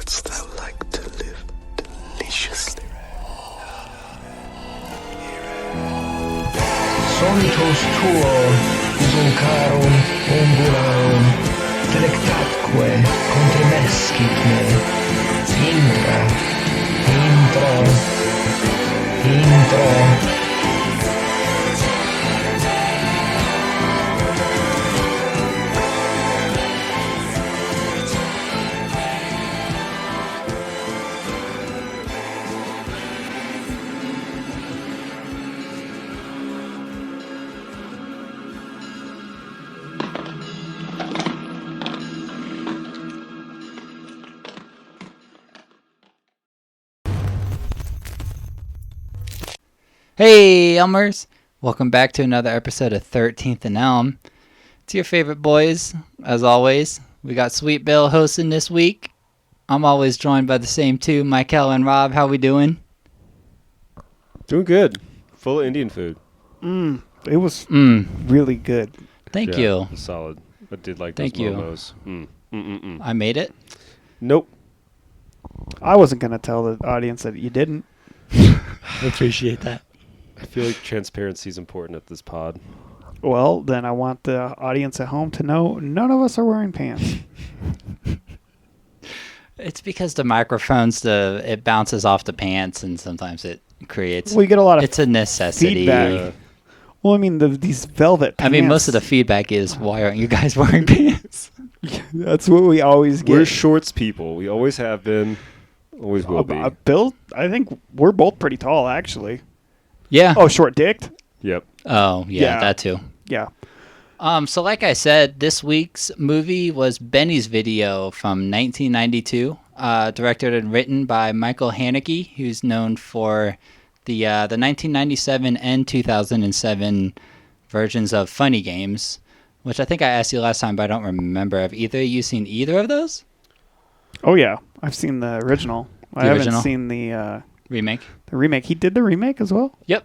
wouldst thou like to live deliciously? Solitus tuo, usulcarum, ungularum, delectatque contremescit me. Intro. Hey, Elmers! Welcome back to another episode of 13th Elm. It's your favorite boys, as always. We got Sweet Bill hosting this week. I'm always joined by the same two, Mykel and Rob. How we doing? Doing good. Full of Indian food. It was really good. Thank you. It was solid. I did like Thank those you. momos. I made it. Nope. I wasn't going to tell the audience that you didn't. I appreciate that. I feel like transparency is important at this pod. Well, then I want the audience at home to know none of us are wearing pants. It's because the microphones, it bounces off the pants, and sometimes it creates... We get a lot of It's a necessity. feedback. Well, I mean, these velvet pants. I mean, most of the feedback is, why aren't you guys wearing pants? That's what we always get. We're shorts people. We always have been. Always will be. Bill, I think we're both pretty tall, actually. Yeah. Oh, short-dicked? Yep. Oh, yeah, that too. Yeah. So like I said, this week's movie was Benny's Video from 1992, directed and written by Michael Haneke, who's known for the 1997 and 2007 versions of Funny Games, which I think I asked you last time, but I don't remember. Have either of you seen either of those? Oh, yeah. I've seen the original. I haven't seen the remake. The remake. He did the remake as well? Yep.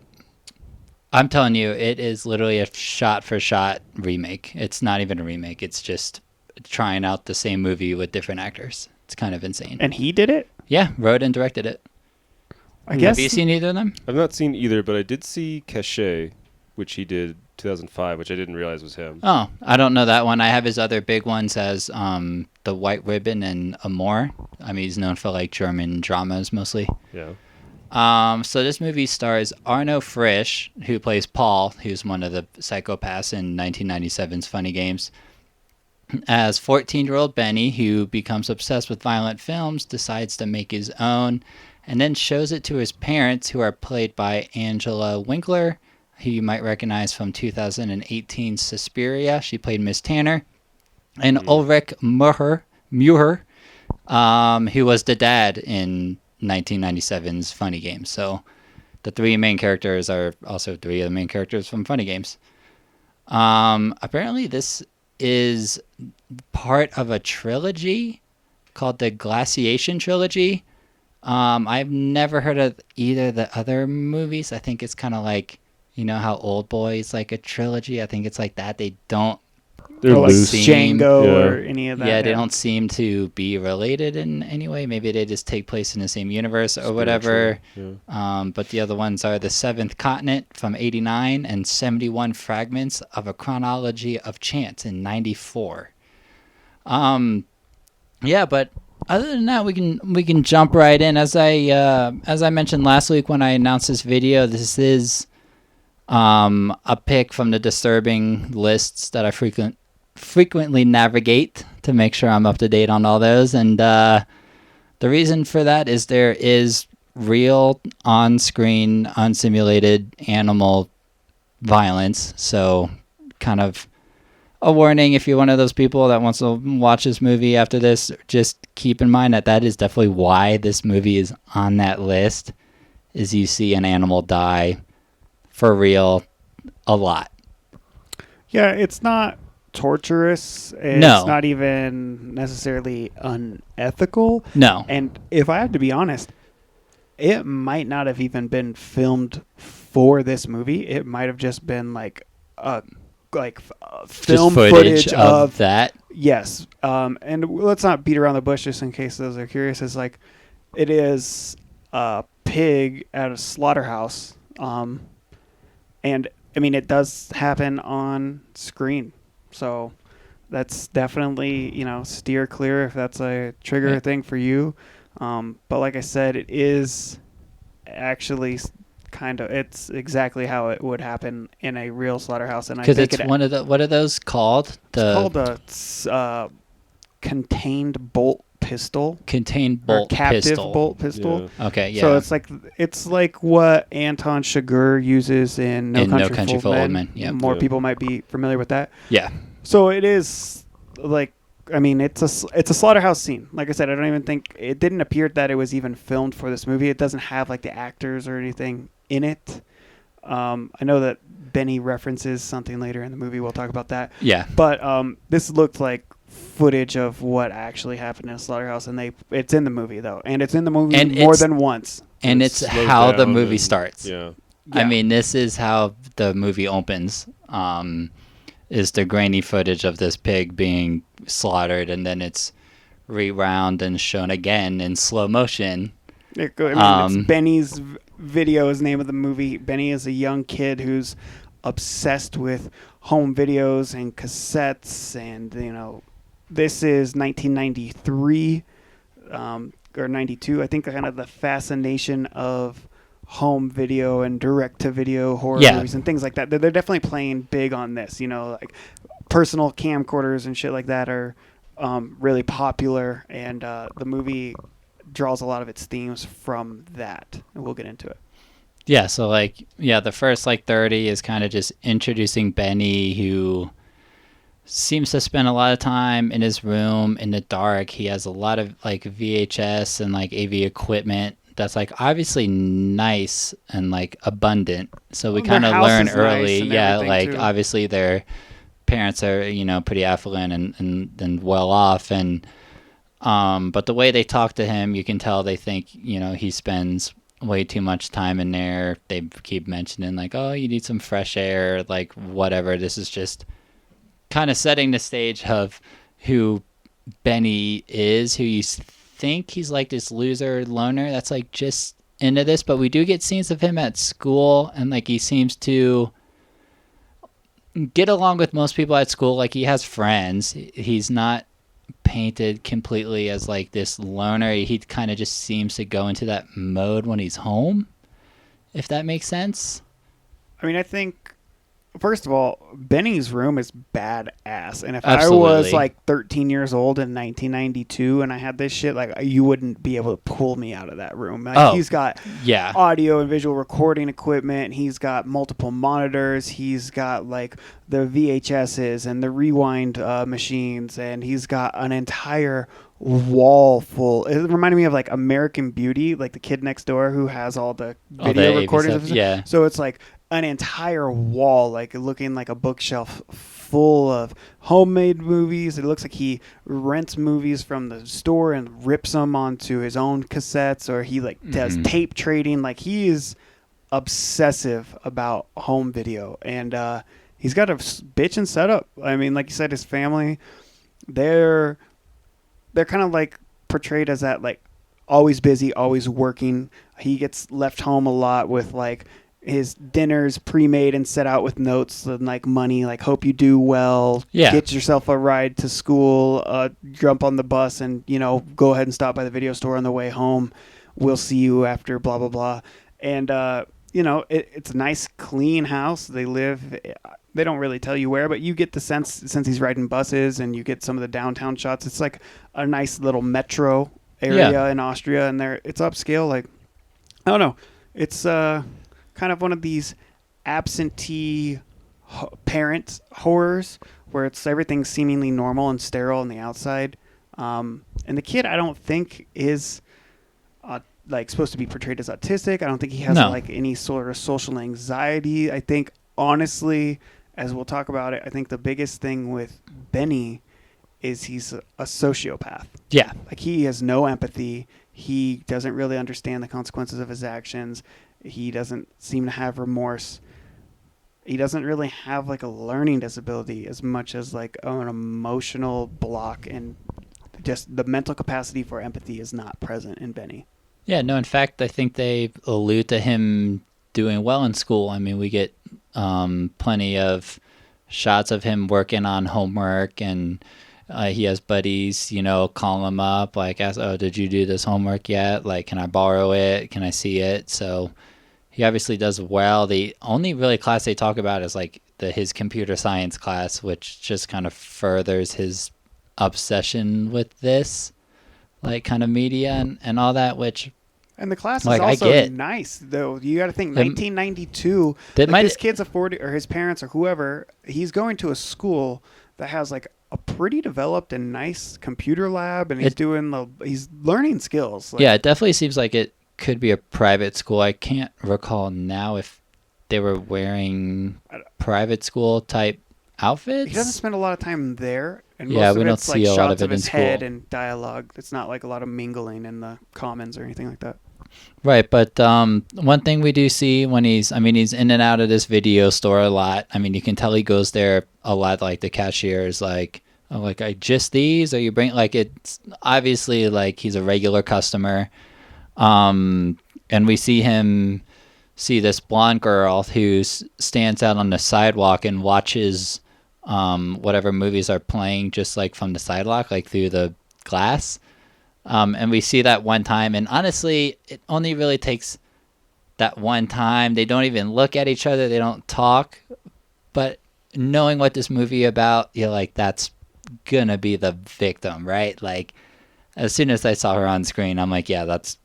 I'm telling you, it is literally a shot-for-shot remake. It's not even a remake. It's just trying out the same movie with different actors. It's kind of insane. And he did it? Yeah, wrote and directed it. I guess. Have you seen either of them? I've not seen either, but I did see Cachet, which he did 2005, which I didn't realize was him. Oh, I don't know that one. I have his other big ones as The White Ribbon and Amour. I mean, he's known for like German dramas mostly. Yeah. So this movie stars Arnold Frisch, who plays Paul, who's one of the psychopaths in 1997's Funny Games, as 14-year-old Benny, who becomes obsessed with violent films, decides to make his own, and then shows it to his parents, who are played by Angela Winkler, who you might recognize from 2018's Suspiria. She played Miss Tanner. And Ulrich Muher, who was the dad in 1997's Funny Games. So the three main characters are also three of the main characters from Funny Games. Apparently this is part of a trilogy called the Glaciation Trilogy. I've never heard of either of the other movies. I think it's kind of like, you know how Old Boy is like a trilogy? I think it's like that. They don't They're like loose. Django or any of that. Yeah, they don't seem to be related in any way. Maybe they just take place in the same universe or whatever. Yeah. But the other ones are The Seventh Continent from 89 and 71 Fragments of a Chronology of Chance in 94. Yeah, but other than that, we can jump right in. As I mentioned last week when I announced this video, this is a pick from the disturbing lists that I frequently navigate to make sure I'm up to date on all those. And the reason for that is there is real on-screen, unsimulated animal violence. So kind of a warning if you're one of those people that wants to watch this movie after this, just keep in mind that is definitely why this movie is on that list, is you see an animal die for real a lot. Yeah, it's not torturous. It's No. not even necessarily unethical. No. And if I have to be honest, it might not have even been filmed for this movie. It might have just been like a film footage of that. Yes, and let's not beat around the bush just in case those are curious. It's like it is a pig at a slaughterhouse, and I mean it does happen on screen, so that's definitely steer clear if that's a trigger thing for you. But like I said, it is actually it's exactly how it would happen in a real slaughterhouse, and I think it's one of the what are those called? It's called a contained bolt pistol. Contained bolt captive pistol. bolt pistol. Yeah. Okay, yeah. So it's like what Anton Chigurh uses in No Country for Old Men. Yep. More people might be familiar with that. Yeah. So it is like, I mean, it's a slaughterhouse scene. Like I said, I don't even think it didn't appear that it was even filmed for this movie. It doesn't have like the actors or anything in it. I know that Benny references something later in the movie. We'll talk about that. Yeah. But this looked like footage of what actually happened in a slaughterhouse, and it's in the movie though, and it's in the movie more than once. And it's how the movie starts. Yeah. I mean, this is how the movie opens. Is the grainy footage of this pig being slaughtered, and then it's rewound and shown again in slow motion. It's Benny's video is the name of the movie. Benny is a young kid who's obsessed with home videos and cassettes, and this is 1993 or 92. I think kind of the fascination of home video and direct-to-video horror movies and things like that. They're definitely playing big on this. Like personal camcorders and shit like that are really popular, and the movie draws a lot of its themes from that, and we'll get into it. Yeah, so the first 30 is kind of just introducing Benny, who seems to spend a lot of time in his room in the dark. He has a lot of VHS and AV equipment that's obviously nice and abundant. So we kind of learn early, nice obviously their parents are pretty affluent and well off, and but the way they talk to him, you can tell they think he spends way too much time in there. They keep mentioning oh, you need some fresh air, whatever. This is just kind of setting the stage of who Benny is, who you think he's this loser loner that's just into this, but we do get scenes of him at school, and he seems to get along with most people at school. He has friends. He's not painted completely as this loner. He kind of just seems to go into that mode when he's home, if that makes sense. I mean, I think first of all, Benny's room is badass, and if Absolutely. I was 13 years old in 1992 and I had this shit, you wouldn't be able to pull me out of that room. He's got audio and visual recording equipment. He's got multiple monitors. He's got the VHSs and the rewind machines, and he's got an entire wall full. It reminded me of American Beauty, the kid next door who has all the video recordings. Yeah. So it's an entire wall, looking like a bookshelf full of homemade movies. It looks like he rents movies from the store and rips them onto his own cassettes, or he does tape trading. He is obsessive about home video, and he's got a bitchin' setup. I mean, like you said, his family, they're kind of portrayed as that always busy, always working. He gets left home a lot with his dinners pre-made and set out with notes and money, hope you do well, get yourself a ride to school, jump on the bus and go ahead and stop by the video store on the way home, we'll see you after blah blah blah. And it's a nice clean house. They don't really tell you where, but you get the sense, since he's riding buses and you get some of the downtown shots, it's a nice little metro area in Austria, and it's upscale. I don't know, it's kind of one of these absentee parent horrors where everything's seemingly normal and sterile on the outside. And the kid, I don't think is supposed to be portrayed as autistic. I don't think he has any sort of social anxiety. I think, honestly, as we'll talk about it, I think the biggest thing with Benny is he's a sociopath. Yeah. He has no empathy. He doesn't really understand the consequences of his actions. He doesn't seem to have remorse. he doesn't really have like a learning disability as much as like an emotional block, and just the mental capacity for empathy is not present in Benny. Yeah, no, in fact, I think they allude to him doing well in school. I mean, we get plenty of shots of him working on homework, and he has buddies, call him up, like, ask, oh, did you do this homework yet? Like, can I borrow it? Can I see it? So he obviously does well. The only really class they talk about is like his computer science class, which just kind of furthers his obsession with this, like, kind of media and all that, which... And the class is Like, I also get. nice, though. You got to think 1992. This kid's afforded, or his parents or whoever, he's going to a school that has like a pretty developed and nice computer lab, and he's learning skills. Like, yeah, it definitely seems like it could be a private school. I can't recall now if they were wearing private school type outfits. He doesn't spend a lot of time there, and Yeah, most we of don't it's see like a lot shots of of it in his head school. and dialogue. It's not like a lot of mingling in the commons or anything like that. Right, but one thing we do see when he's in and out of this video store a lot. I mean, you can tell he goes there a lot. Like the cashier is like, oh, like, I just these, or you bring, like, it's obviously like he's a regular customer. And we see this blonde girl who stands out on the sidewalk and watches whatever movies are playing, just like from the sidewalk, like through the glass. And we see that one time, and honestly, it only really takes that one time. They don't even look at each other. They don't talk. But knowing what this movie about, you're like, that's gonna be the victim, right? Like, as soon as I saw her on screen, I'm like, yeah, that's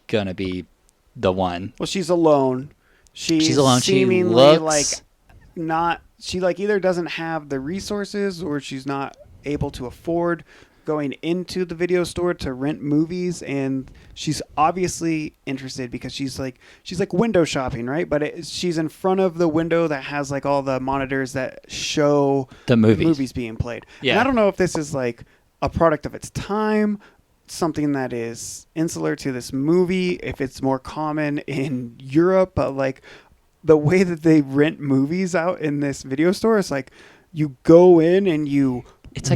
gonna be the one. Well, she's alone. She's alone. Seemingly She looks like not. She like either doesn't have the resources, or she's not able to afford going into the video store to rent movies, and she's obviously interested because she's like window shopping, right? But she's in front of the window that has like all the monitors that show the movies being played. Yeah. And I don't know if this is like a product of its time, something that is insular to this movie, if it's more common in Europe, but like the way that they rent movies out in this video store is like you go in and you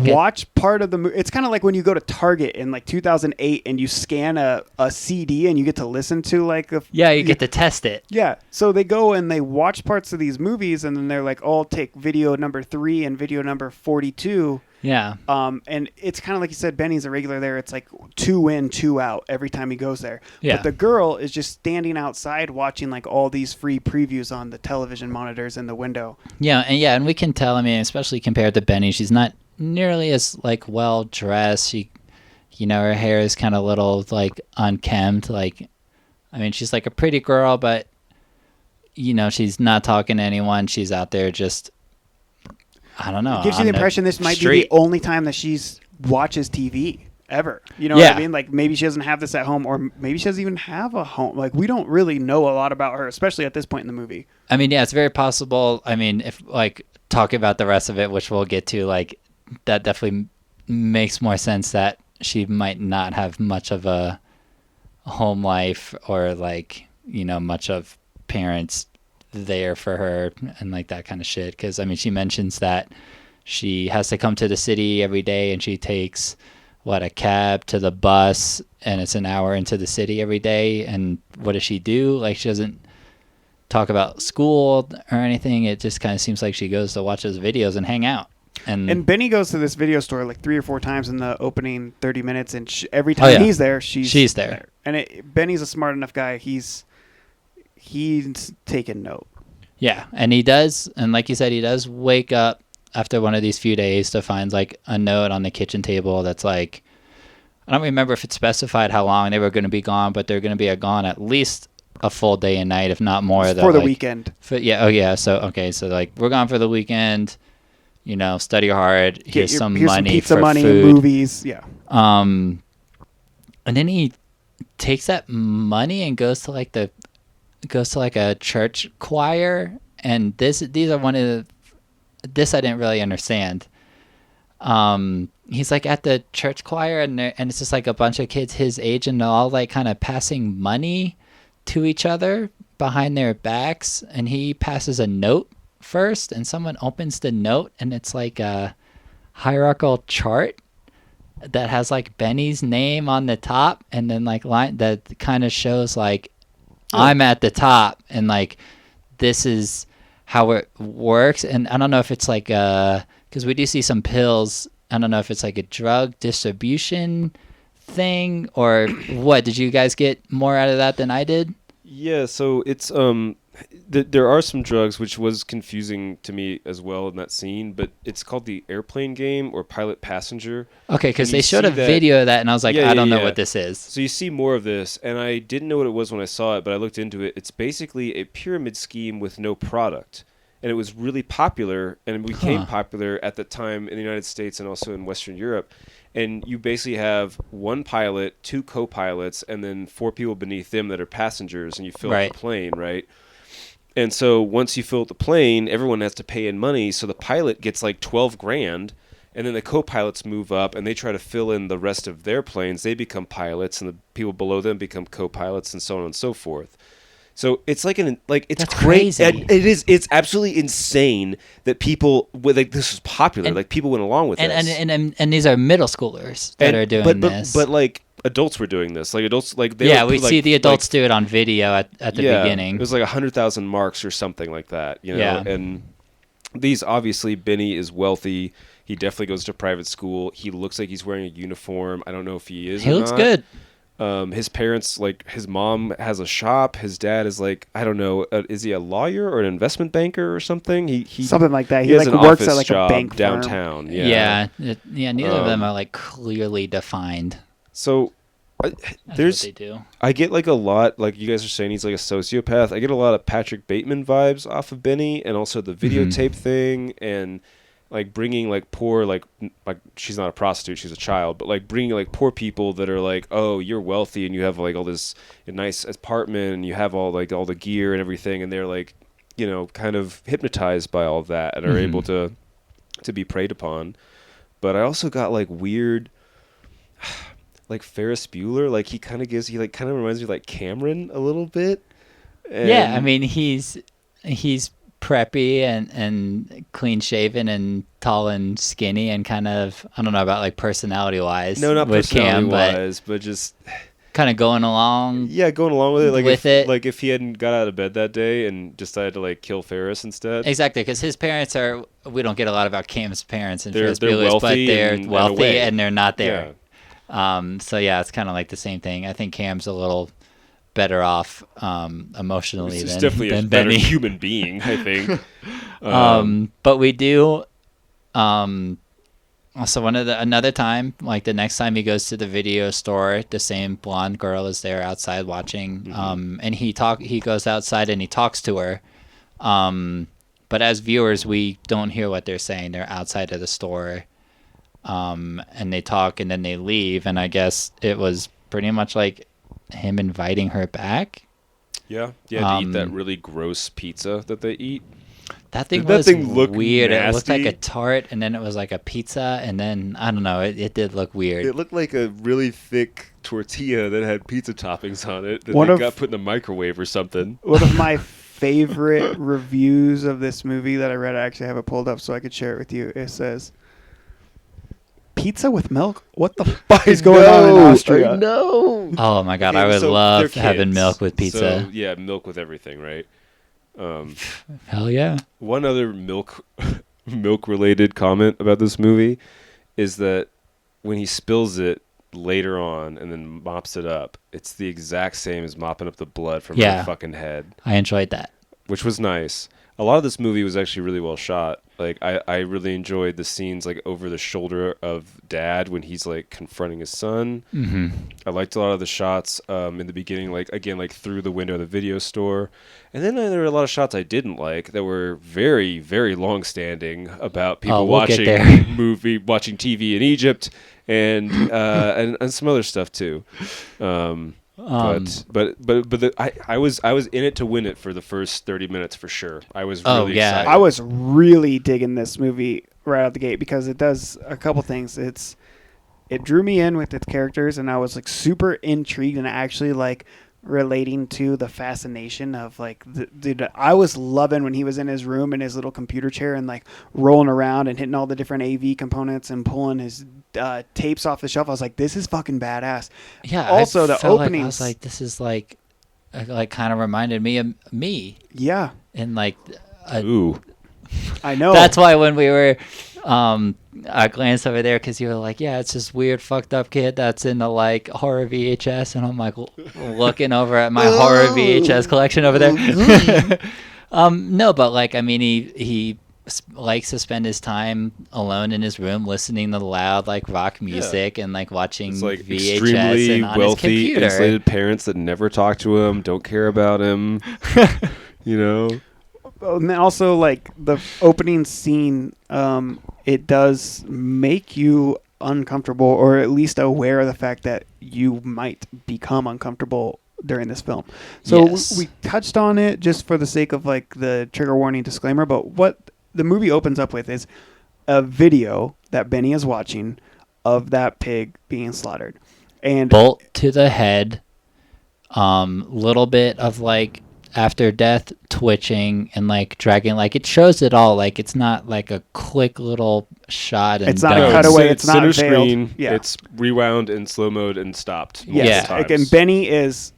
watch part of the movie. It's kind of like when you go to Target in like 2008 and you scan a CD and you get to listen to like you get to test it. Yeah. So they go and they watch parts of these movies, and then they're like, oh, I'll take video number 3 and video number 42. Yeah. And it's kind of like you said, Benny's a regular there. It's like 2 in, 2 out every time he goes there. Yeah. But the girl is just standing outside watching like all these free previews on the television monitors in the window. Yeah, and we can tell, I mean, especially compared to Benny, she's not nearly as like well dressed. She, her hair is kind of little like unkempt. Like, I mean, she's like a pretty girl, but she's not talking to anyone. She's out there just, I don't know. It gives you the impression this might be the only time that she's watches TV ever. You know what I mean? Like maybe she doesn't have this at home, or maybe she doesn't even have a home. Like we don't really know a lot about her, especially at this point in the movie. I mean, yeah, it's very possible. I mean, if like talking about the rest of it, which we'll get to, like that definitely makes more sense that she might not have much of a home life, or like, much of parents there for her and like that kind of shit. Because I mean, she mentions that she has to come to the city every day, and she takes a cab to the bus, and it's an hour into the city every day. And what does she do? Like, she doesn't talk about school or anything. It just kind of seems like she goes to watch those videos and hang out. And Benny goes to this video store like 3 or 4 times in the opening 30 minutes, and every time he's there, she's there. And Benny's a smart enough guy. He's taken note. Yeah, and he does, and like you said, he does wake up after one of these few days to find like a note on the kitchen table that's like, I don't remember if it specified how long they were going to be gone, but they're going to be gone at least a full day and night, if not more. For the weekend. So like, we're gone for the weekend. Study hard. Here's some money, some pizza for money, food. movies. Yeah. And then he takes that money and goes to like a church choir. And these are one of this I didn't really understand. He's like at the church choir, and it's just like a bunch of kids his age, and they're all like kind of passing money to each other behind their backs, and he passes a note first, and someone opens the note, and it's like a hierarchical chart that has like Benny's name on the top, and then like line that kind of shows like I'm at the top, and like this is how it works. And I don't know if it's like because we do see some pills. I don't know if it's like a drug distribution thing or what. Did you guys get more out of that than I did? Yeah, so it's there are some drugs, which was confusing to me as well in that scene, but it's called the airplane game or pilot passenger. Okay, because And you they showed see a that- video of that, and I was like, Yeah, I don't know yeah. what this is. So you see more of this, and I didn't know what it was when I saw it, but I looked into it. It's basically a pyramid scheme with no product. And it was really popular, and it became popular at the time in the United States and also in Western Europe. And you basically have one pilot, two co-pilots, and then 4 people beneath them that are passengers, and you fill Right. up the plane, right? And so once you fill up the plane, everyone has to pay in money, so the pilot gets like 12 grand, and then the co-pilots move up, and they try to fill in the rest of their planes. They become pilots, and the people below them become co-pilots, and so on and so forth. So it's like it's That's crazy. crazy. It is. It's absolutely insane that people like this was popular. And- like people went along with this. And these are middle schoolers that are doing this. But like adults were doing this. Like adults, like they yeah, would we put, see like- the adults like- do it on video at the beginning. It was like 100,000 marks or something like that. You know, Yeah. and these obviously Benny is wealthy. He definitely goes to private school. He looks like he's wearing a uniform. I don't know if he is. He or looks not. good. His parents, like his mom has a shop. His dad is like, I don't know, is he a lawyer or an investment banker or something? He Something like that. he He has like an works office at like a job bank firm. downtown. Yeah. Neither of them are like clearly defined. So That's there's, what they do. I get like a lot, like you guys are saying, he's like a sociopath. I get a lot of Patrick Bateman vibes off of Benny, and also the videotape thing, and like bringing like poor like she's not a prostitute, she's a child, but like bringing like poor people that are like, oh, you're wealthy and you have like all this nice apartment and you have all like all the gear and everything, and they're like, you know, kind of hypnotized by all that and are able to be preyed upon. But I also got like weird like Ferris Bueller, like he kind of reminds me of like Cameron a little bit. Yeah, I And- mean he's preppy and clean shaven and tall and skinny and kind of, I don't know about like personality wise. no, not with Cam, but personality-wise, but just kind of going along. yeah, going along with it. Like With if, it. like if he hadn't got out of bed that day and decided to like kill Ferris instead. Exactly, because his parents are. We don't get a lot about Cam's parents and They're Ferris Bueller's, but wealthy they're and wealthy away. and they're not Yeah. there. So yeah, it's kind of like the same thing. I think Cam's a little better off emotionally He's than, definitely a than better Benny. human being, I think. But we do. Also, another time, like the next time he goes to the video store, the same blonde girl is there outside watching. And he goes outside and he talks to her. But as viewers, we don't hear what they're saying. They're outside of the store, and they talk and then they leave. And I guess it was pretty much like him inviting her back. Yeah, to eat that really gross pizza that they eat. That thing Did that was thing look weird. It looked like nasty? a tart, and then it was like a pizza, and then I don't know. It did look weird. It looked like a really thick tortilla that had pizza toppings on it that One they of- got put in the microwave or something. One of my favorite reviews of this movie that I read, I actually have it pulled up so I could share it with you. It says, "Pizza with milk? What the fuck is going on in Austria?" No. Oh my god, I Okay, would so love they're having kids. milk with pizza. So, yeah, milk with everything, right? Hell yeah. One other milk related comment about this movie is that when he spills it later on and then mops it up, it's the exact same as mopping up the blood from Yeah. her fucking head, I enjoyed that. which was nice. A lot of this movie was actually really well shot. Like I really enjoyed the scenes like over the shoulder of Dad when he's like confronting his son. Mm-hmm. I liked a lot of the shots in the beginning, like again, like through the window of the video store. And then there were a lot of shots I didn't like that were very, very long-standing about people we'll get watching there. watching TV in Egypt, and some other stuff too. I was in it to win it for the first 30 minutes for sure. I was Oh, really yeah. excited. I was really digging this movie right out the gate because it does a couple things. It drew me in with its characters, and I was like super intrigued and actually like relating to the fascination of like dude, I was loving when he was in his room in his little computer chair and like rolling around and hitting all the different AV components and pulling his tapes off the shelf. I was like, this is fucking badass. Yeah. Also, I the felt opening. I was like, this is like kind of reminded me of me. Yeah, And like, Ooh. I know. that's why when we were, I glanced over there because you were like, yeah, it's this weird fucked up kid that's into like horror VHS, and I'm like looking over at my horror VHS collection over there. No, but like, I mean, he likes to spend his time alone in his room listening to loud like rock music and like watching It's like VHS extremely and on his wealthy, computer. insulated parents that never talk to him, don't care about him. You know? And then also like the opening scene, it does make you uncomfortable, or at least aware of the fact that you might become uncomfortable during this film. So Yes. we touched on it just for the sake of like the trigger warning disclaimer, but what the movie opens up with is a video that Benny is watching of that pig being slaughtered. And Bolt to the head, little bit of like after death twitching and like dragging, like it shows it all, like it's not like a quick little shot and It's not a done. cutaway. It's not center veiled. screen. Yeah. It's rewound in slow mode and stopped. yes, Yeah. like, and Benny is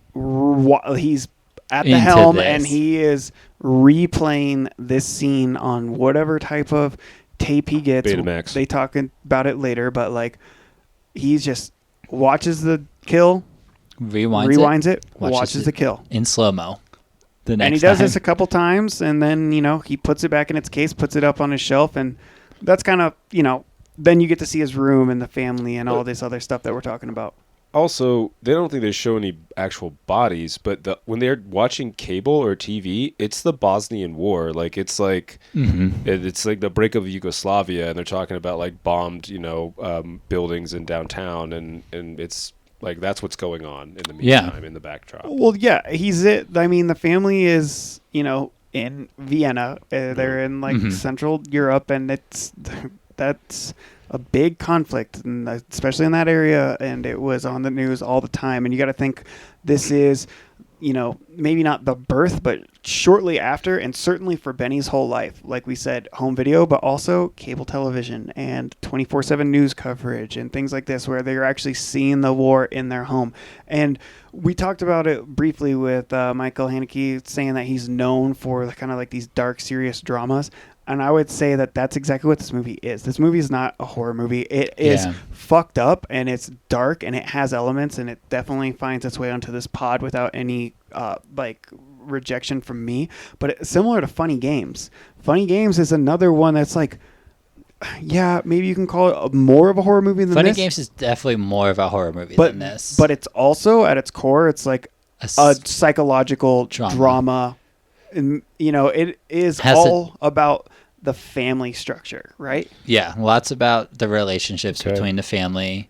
he's at the Into helm this. and he is replaying this scene on whatever type of tape he gets. Betamax. They talk about it later, but like he's just watches the kill, rewinds it, watches the kill. in slow mo. The next And he does time. this a couple times, and then, he puts it back in its case, puts it up on his shelf, and that's kind of, then you get to see his room and the family and all this other stuff that we're talking about. Also, they don't think they show any actual bodies, but when they're watching cable or TV, it's the Bosnian War. Like it's like it's like the break of Yugoslavia, and they're talking about like bombed, buildings in downtown, and it's like that's what's going on in the meantime in the backdrop. Well, yeah, the family is, in Vienna. They're in like Central Europe, and that's a big conflict, and especially in that area, and it was on the news all the time. And you got to think this is, maybe not the birth, but shortly after, and certainly for Benny's whole life, like we said, home video, but also cable television and 24/7 news coverage and things like this, where they're actually seeing the war in their home. And we talked about it briefly with Michael Haneke, saying that he's known for kind of like these dark, serious dramas. And I would say that that's exactly what this movie is. This movie is not a horror movie. It is fucked up, and it's dark, and it has elements, and it definitely finds its way onto this pod without any rejection from me. But it's similar to Funny Games. Funny Games is another one that's like, yeah, maybe you can call it more of a horror movie than Funny this. Games is definitely more of a horror movie than this. But it's also, at its core, it's like a psychological drama. And, it is all about the family structure, right? Yeah, lots about the relationships between the family,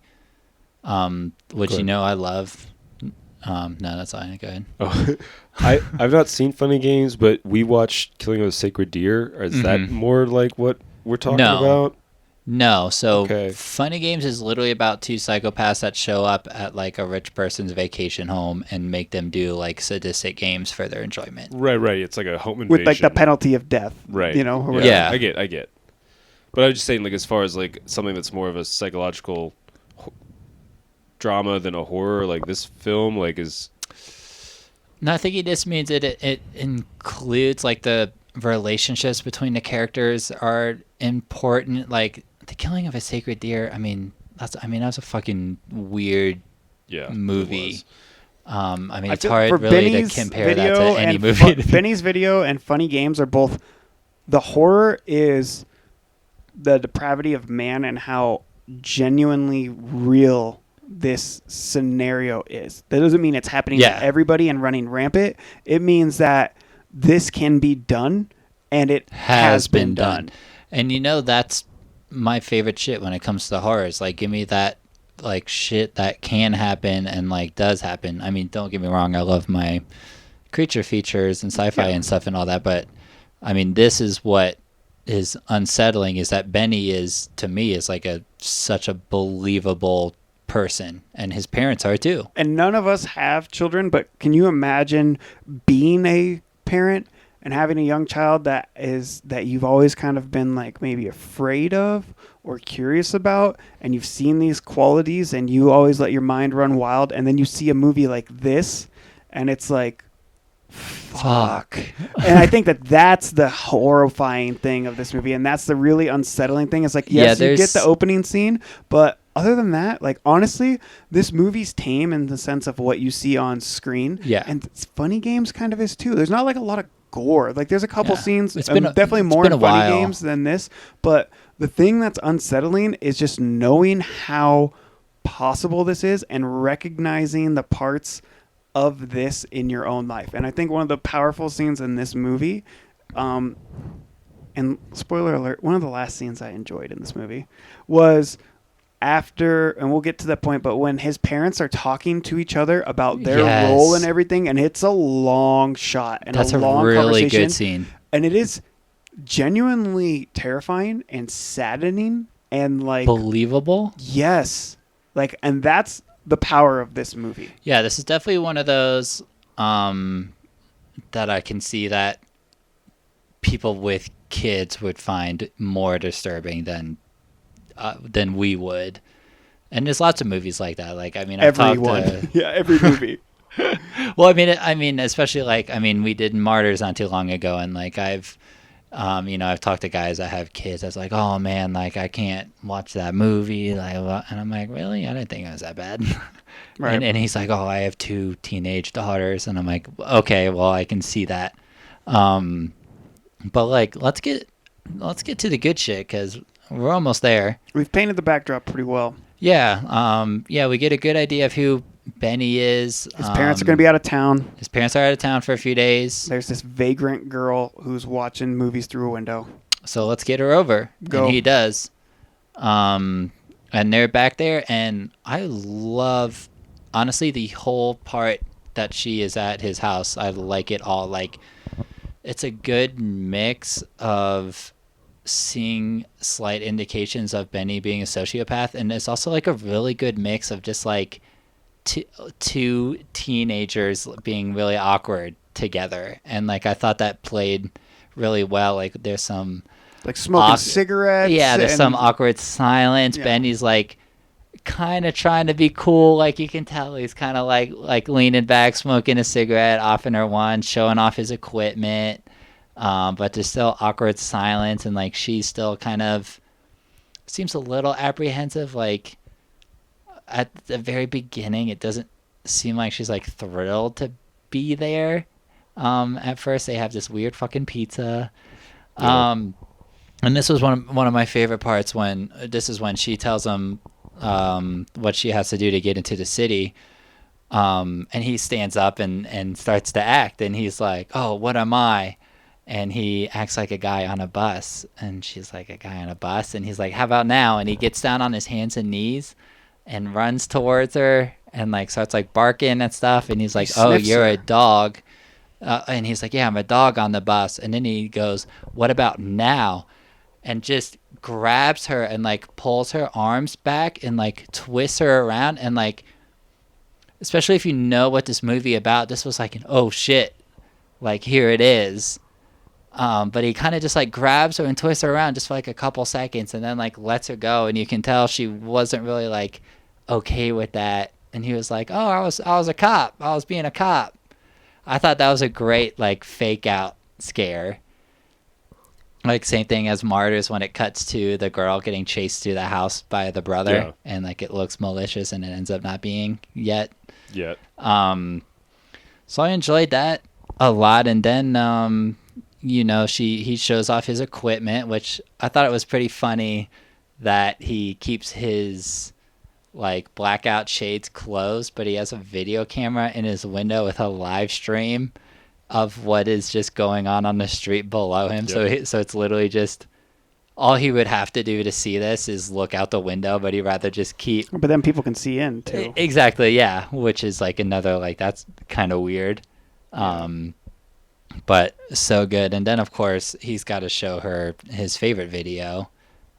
which Good. I love. No, that's all. Go ahead. Oh, I've not seen Funny Games, but we watched Killing of a Sacred Deer. Is that more like what we're talking about? No, so Okay. Funny Games is literally about two psychopaths that show up at like a rich person's vacation home and make them do like sadistic games for their enjoyment. Right. It's like a home invasion. With like the penalty of death, Right. or whatever. Yeah. I get. But I was just saying, like, as far as like something that's more of a psychological drama than a horror, like this film, like is. No, I think it just means it includes like the relationships between the characters are important. Like the killing of a sacred deer. That's a fucking weird movie. It's hard really to compare that to any movie. Benny's video and Funny Games are both. The horror is the depravity of man and how genuinely real this scenario is. That doesn't mean it's happening to everybody and running rampant. It means that this can be done, and it has been done. And that's my favorite shit when it comes to horrors. Like, give me that like shit that can happen and like does happen. Don't get me wrong, I love my creature features and sci-fi and stuff and all that, but this is what is unsettling, is that Benny is, to me, is like such a believable person, and his parents are too. And none of us have children, but can you imagine being a parent and having a young child that you've always kind of been like maybe afraid of or curious about, and you've seen these qualities and you always let your mind run wild, and then you see a movie like this and it's like, fuck. And I think that's the horrifying thing of this movie, and that's the really unsettling thing. It's like, yes, you get the opening scene, but other than that, like, honestly, this movie's tame in the sense of what you see on screen. Yeah. And Funny Games kind of is too. There's not like a lot of gore. Like, there's a couple scenes, It's been definitely more in Funny while. Games than this, but the thing that's unsettling is just knowing how possible this is and recognizing the parts of this in your own life. And I think one of the powerful scenes in this movie, and spoiler alert, one of the last scenes I enjoyed in this movie was after, and we'll get to that point, but when his parents are talking to each other about their role and everything, and it's a long shot and that's a long really conversation, good scene, and it is genuinely terrifying and saddening and like believable. Yes, like, and that's the power of this movie. Yeah, this is definitely one of those that I can see that people with kids would find more disturbing than we would. And there's lots of movies like that. Like, I mean, Everyone. Yeah, every movie. Well, I mean, especially like, I mean, we did Martyrs not too long ago, and like I've talked to guys that have kids that's like, oh man, like I can't watch that movie, like, and I'm like, really? I didn't think it was that bad. Right. And he's like, oh, I have 2 teenage daughters, and I'm like, okay, well, I can see that. But like, let's get to the good shit, because we're almost there. We've painted the backdrop pretty well. Yeah. We get a good idea of who Benny is. His parents are going to be out of town. His parents are out of town for a few days. There's this vagrant girl who's watching movies through a window. So let's get her over. Go. And he does. And they're back there, and I love, honestly, the whole part that she is at his house. I like it all. Like, it's a good mix of seeing slight indications of Benny being a sociopath, and it's also like a really good mix of just like two teenagers being really awkward together. And like, I thought that played really well. Like, there's some like smoking cigarettes. Yeah, there's some awkward silence. Yeah. Benny's like kind of trying to be cool. Like, you can tell he's kind of like leaning back, smoking a cigarette off in her one, showing off his equipment. But there's still awkward silence, and like, she's still kind of seems a little apprehensive. Like, at the very beginning, it doesn't seem like she's like thrilled to be there. At first, they have this weird fucking pizza. And this was one of my favorite parts, when she tells him what she has to do to get into the city. And he stands up and starts to act, and he's like, oh, what am I? And he acts like a guy on a bus, and she's like, a guy on a bus? And he's like, how about now? And he gets down on his hands and knees and runs towards her and like starts like barking and stuff. And he's like, oh, you're a dog. And he's like, yeah, I'm a dog on the bus. And then he goes, what about now? And just grabs her and like pulls her arms back and like twists her around. And like, especially if you know what this movie about, this was like an, oh shit, like, here it is. But he kind of just like grabs her and twists her around just for like a couple seconds, and then like lets her go. And you can tell she wasn't really like okay with that. And he was like, oh, I was a cop. I was being a cop. I thought that was a great like fake out scare. Like, same thing as Martyrs, when it cuts to the girl getting chased through the house by the brother. Yeah. And like, it looks malicious, and it ends up not being yet. So I enjoyed that a lot. And then he shows off his equipment, which I thought it was pretty funny that he keeps his like blackout shades closed, but he has a video camera in his window with a live stream of what is just going on the street below him. Yep. So it's literally just all he would have to do to see this is look out the window, but he'd rather just keep. But then people can see in too. Exactly, yeah. Which is like another, like, that's kind of weird. But so good. And then of course he's got to show her his favorite video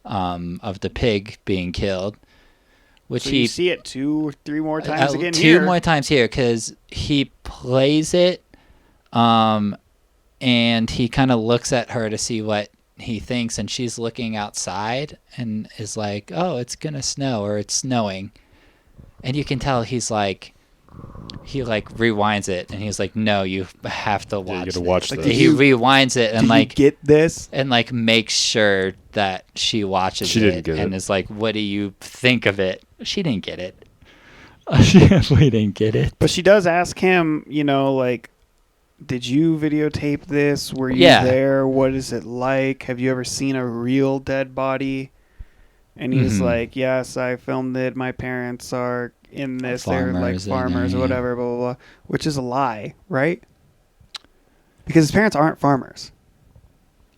of the pig being killed, which So he you see it 2 or 3 more times again two here. more times here because he plays it, and he kind of looks at her to see what he thinks, and she's looking outside and is like, "Oh, it's gonna snow," or "It's snowing," and you can tell he's like, he like rewinds it, and he's like, "No, you have to watch. you gotta this." watch Like, this. he rewinds it and Did like you get this? and like makes sure that she watches She it didn't get and it. is like, "What do you think of it?" She didn't get it. She definitely didn't get it. But she does ask him, you know, like, did you videotape this? Were you Yeah. there? What is it like? Have you ever seen a real dead body? And he's Mhm. like, yes, I filmed it. My parents are in this. They're like Farmers in farmers there, or yeah. whatever, blah, blah, blah. Which is a lie, right? Because his parents aren't farmers.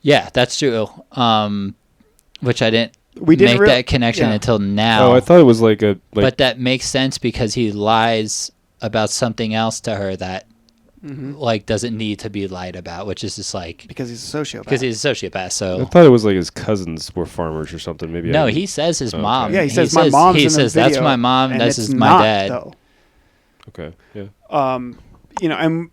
Yeah, that's true. Which I didn't We didn't make that connection yeah. until now. Oh, I thought it was like a but that makes sense because he lies about something else to her that Mhm. like doesn't need to be lied about, which is just like Because he's a sociopath. because he's a sociopath. I So thought it was like his cousins were farmers or something. Maybe. no, I he says his Okay. mom. Yeah, he says my mom's He in the says video, that's my mom. and This it's is my not, dad. Though. Okay. Yeah. You know, and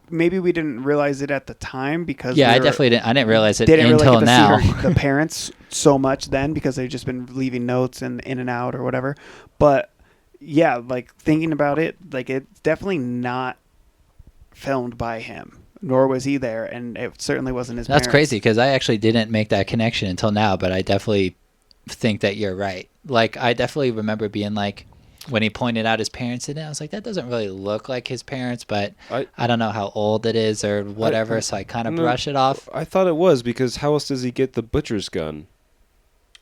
maybe we didn't realize it at the time because Yeah, we I were- definitely didn't. I didn't realize it didn't really until get to now. see her, the parents so much then because they've just been leaving notes and in and out or whatever. But yeah, like thinking about it, like it's definitely not filmed by him, nor was he there, and it certainly wasn't his. That's parents. crazy because I actually didn't make that connection until now, but I definitely think that you're right. Like, I definitely remember being like, when he pointed out his parents in it, I was like, that doesn't really look like his parents, but I don't know how old it is or whatever, so I kind of No, brush it off. I thought it was because how else does he get the butcher's gun?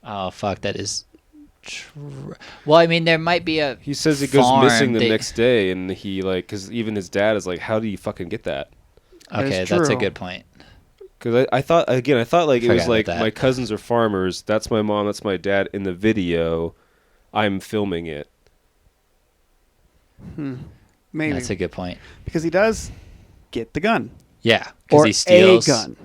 Oh, fuck, that is well, I mean, there might be a He says it goes farm missing the that- next day, and he like because even his dad is like, how do you fucking get that? That is Okay, that's a true. good point. Because I thought like it was Forgot like about that. my cousins are farmers. That's my mom. That's my dad. In the video, I'm filming it. Maybe That's a good point. because he does get the gun Yeah, because or he steals. a gun.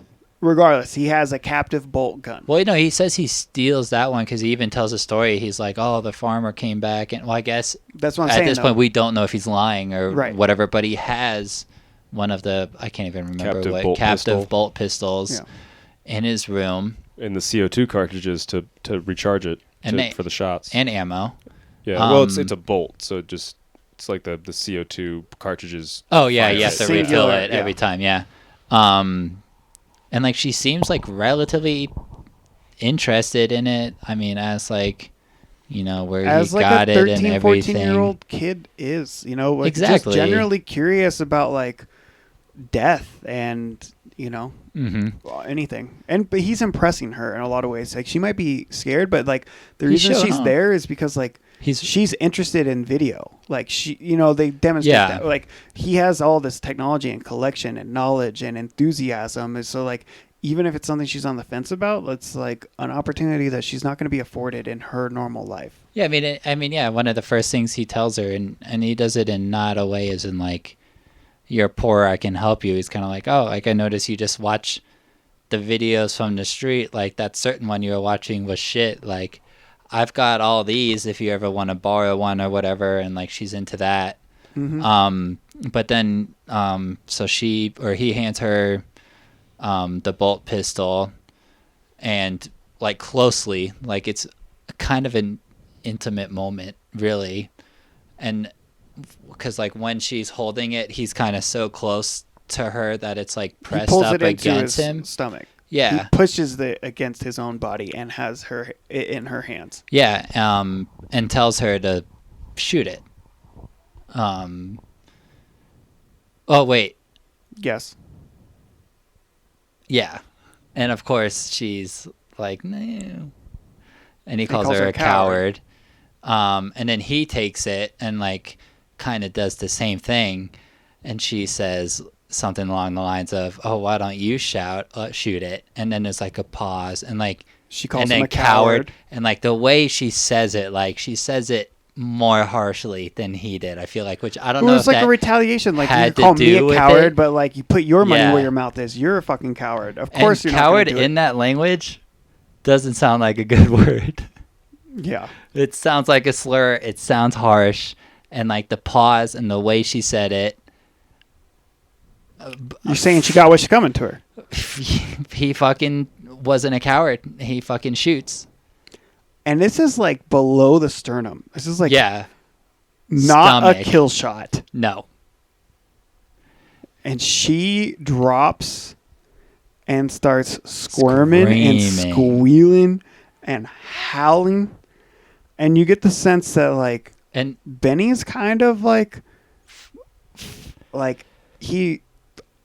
Regardless, he has a captive bolt gun. Well, you know, he says he steals that one because he even tells a story. He's like, "Oh, the farmer came back," and well, I guess That's what I'm at saying. this though. point we don't know if he's lying or Right. whatever. But he has one of the I can't even remember Captive what bolt pistol. bolt pistols Yeah. in his room And the CO2 cartridges to recharge it And they- for the shots. and ammo. Yeah, well, it's Um, a bolt, so it's like the CO2 cartridges. Oh yeah, fire you have it. to Singular, refill it yeah. every time. Yeah. And like she seems like relatively interested in it. I mean, as like, you know, where As he like got a it and 13, everything. 14-year-old kid is, you know, like Exactly. just generally curious about like death and, you know, Mm-hmm. anything. But he's impressing her in a lot of ways. Like she might be scared, but like the He reason should, she's huh? there is because like she's interested in video. Like she, you know, they demonstrate Yeah. that. Like he has all this technology and collection and knowledge and enthusiasm. And so like even if it's something she's on the fence about, it's like an opportunity that she's not going to be afforded in her normal life. Yeah, I mean, yeah. One of the first things he tells her, and he does it in not a way as in like, "You're poor, I can help you." He's kind of like, "Oh, like I noticed you just watch the videos from the street. Like that certain one you were watching was shit. Like I've got all these if you ever want to borrow one or whatever." And like she's into that. Mm-hmm. But then so he hands her the bolt pistol, and like closely, like it's kind of an intimate moment, really, and because like when she's holding it, he's kind of so close to her that it's like He pressed pulls up it into against his him. stomach. Yeah, He pushes it against his own body and has her in her hands. yeah, and tells her to shoot it. Oh wait, Yes. yeah, and of course she's like, no, and he calls her a coward. And then he takes it and like kind of does the same thing, and she says something along the lines of, "Oh, why don't you shoot it?" And then there's like a pause, and like She calls and him then a coward. and like the way she says it, like she says it more harshly than he did. I feel like, which I don't Well, know. it's if like that a retaliation. Like you had to call me do a with coward, it. but like you put your money Yeah. where your mouth is. You're a fucking coward. Of and course, you're coward not gonna do in that language doesn't sound like a good word. Yeah. It sounds like a slur. It sounds harsh. And like the pause and the way she said it. You're saying she got what's coming to her. He fucking wasn't a coward. He fucking shoots. And this is like below the sternum. This is like Yeah. not Stomach. a kill shot. No. And she drops and starts squirming and Screaming. squealing and howling. And you get the sense that like And Benny's kind of like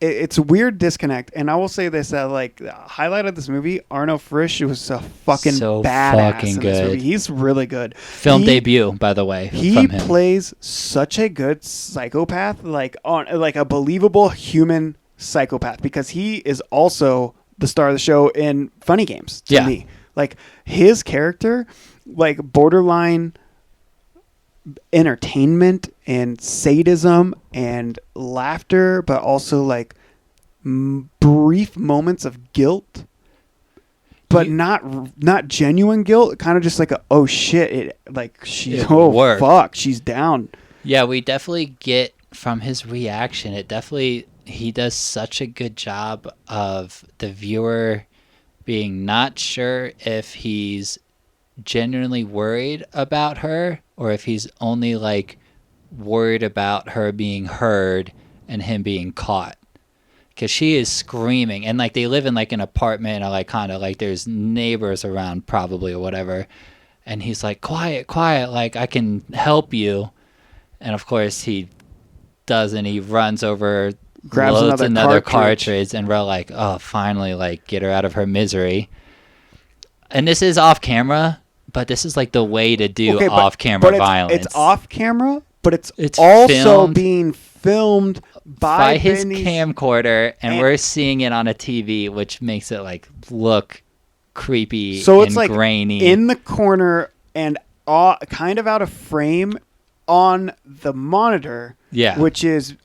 it's a weird disconnect. And I will say this, that like the highlight of this movie, Arnold Frisch was a fucking So badass fucking in this good. movie. He's really good. film He- debut, by the way. He from him. plays such a good psychopath, like a believable human psychopath, because he is also the star of the show in Funny Games to Yeah. me. Like his character, like borderline entertainment and sadism and laughter, but also like brief moments of guilt, but not genuine guilt. Kind of just like a oh shit, it like she's It oh worked. fuck, she's down. Yeah, we definitely get from his reaction. He does such a good job of the viewer being not sure if he's genuinely worried about her or if he's only like worried about her being heard and him being caught. Because she is screaming, and like they live in like an apartment, or like kind of like there's neighbors around probably or whatever, and he's like, quiet, like I can help you. And of course he doesn't. He runs over, Grabs loads another cartridge, and we're like, oh, finally, like get her out of her misery. And this is off camera, but this is like the way to do Okay, off camera but violence. It's off camera, but it's filmed also being filmed by his Benny's- camcorder, and and- we're seeing it on a TV, which makes it like look creepy. So and it's like grainy. in the corner and kind of out of frame on the monitor, Yeah. which is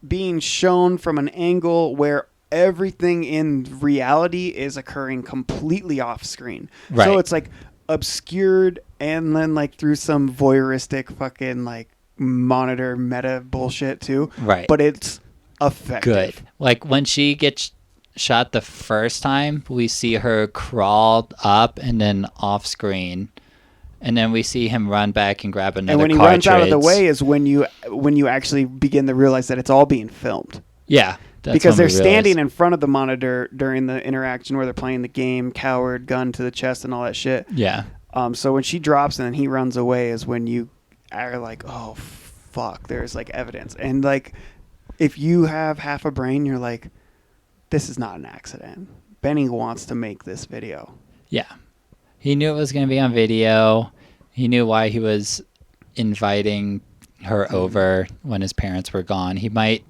being shown from an angle where everything in reality is occurring completely off screen. Right. So it's like obscured and then like through some voyeuristic fucking like monitor meta bullshit too. Right. But it's effective. Good. Like when she gets shot the first time, we see her crawl up and then off screen, and then we see him run back and grab another. And when he cartridge. runs out of the way is when you actually begin to realize that it's all being filmed. Yeah. That's Because when they're we standing realize. in front of the monitor during the interaction where they're playing the game, coward, gun to the chest, and all that shit. Yeah. So when she drops and then he runs away is when you are like, oh fuck, there's like evidence. And like, if you have half a brain, you're like, this is not an accident. Benny wants to make this video. Yeah. He knew it was going to be on video. He knew why he was inviting her over when his parents were gone. He might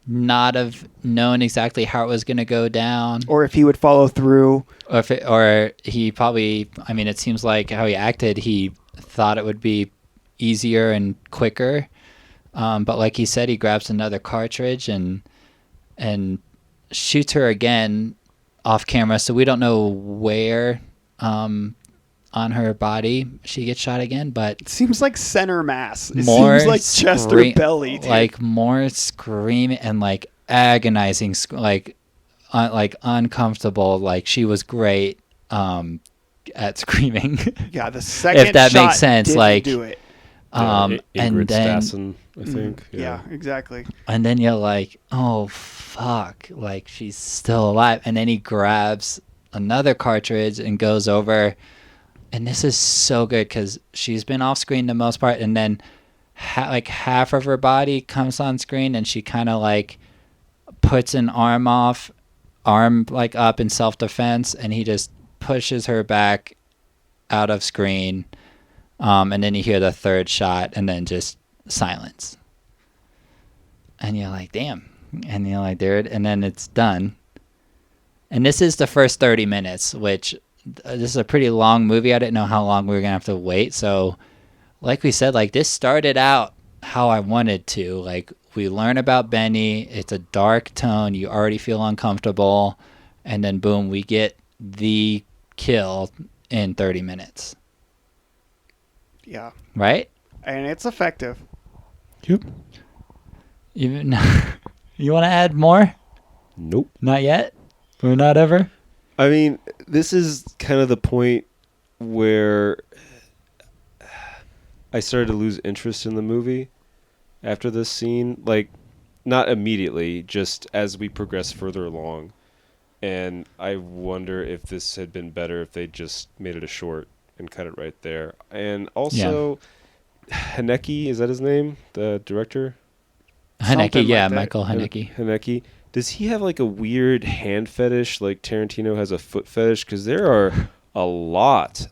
not have known exactly how it was going to go down, Or if he would follow through. or he probably, I mean, it seems like how he acted, he thought it would be easier and quicker. But like he said, he grabs another cartridge and shoots her again off camera. So we don't know where on her body she gets shot again, but It seems like center mass. It more seems like chest or belly. Dude. like more screaming and like agonizing, like uncomfortable. Like she was great at screaming. yeah, the second if that shot makes sense, didn't like do it. and Ingrid then Stassen, I think. Yeah, exactly. and then you're like, oh fuck, like she's still alive. And then he grabs another cartridge and goes over. And this is so good because she's been off screen the most part, and then like half of her body comes on screen, and she kind of like puts an arm like up in self-defense, and he just pushes her back out of screen, and then you hear the third shot, and then just silence, and you're like, damn, and you're like, dude, and then it's done. And this is the first 30 minutes, which this is a pretty long movie. I didn't know how long we were going to have to wait. So like we said, like this started out how I wanted to. Like we learn about Benny. It's a dark tone. You already feel uncomfortable. And then boom, we get the kill in 30 minutes. Yeah, right? and it's effective. Yep. Even you want to add more? Nope. Not yet. Or not ever. I mean, this is kind of the point where I started to lose interest in the movie after this scene. Like, not immediately, just as we progress further along. And I wonder if this had been better if they just made it a short and cut it right there. And also, Haneke, is that his name? The director? Haneke, Something yeah, like that. Michael Haneke. Haneke. Does he have like a weird hand fetish like Tarantino has a foot fetish? Because there are a lot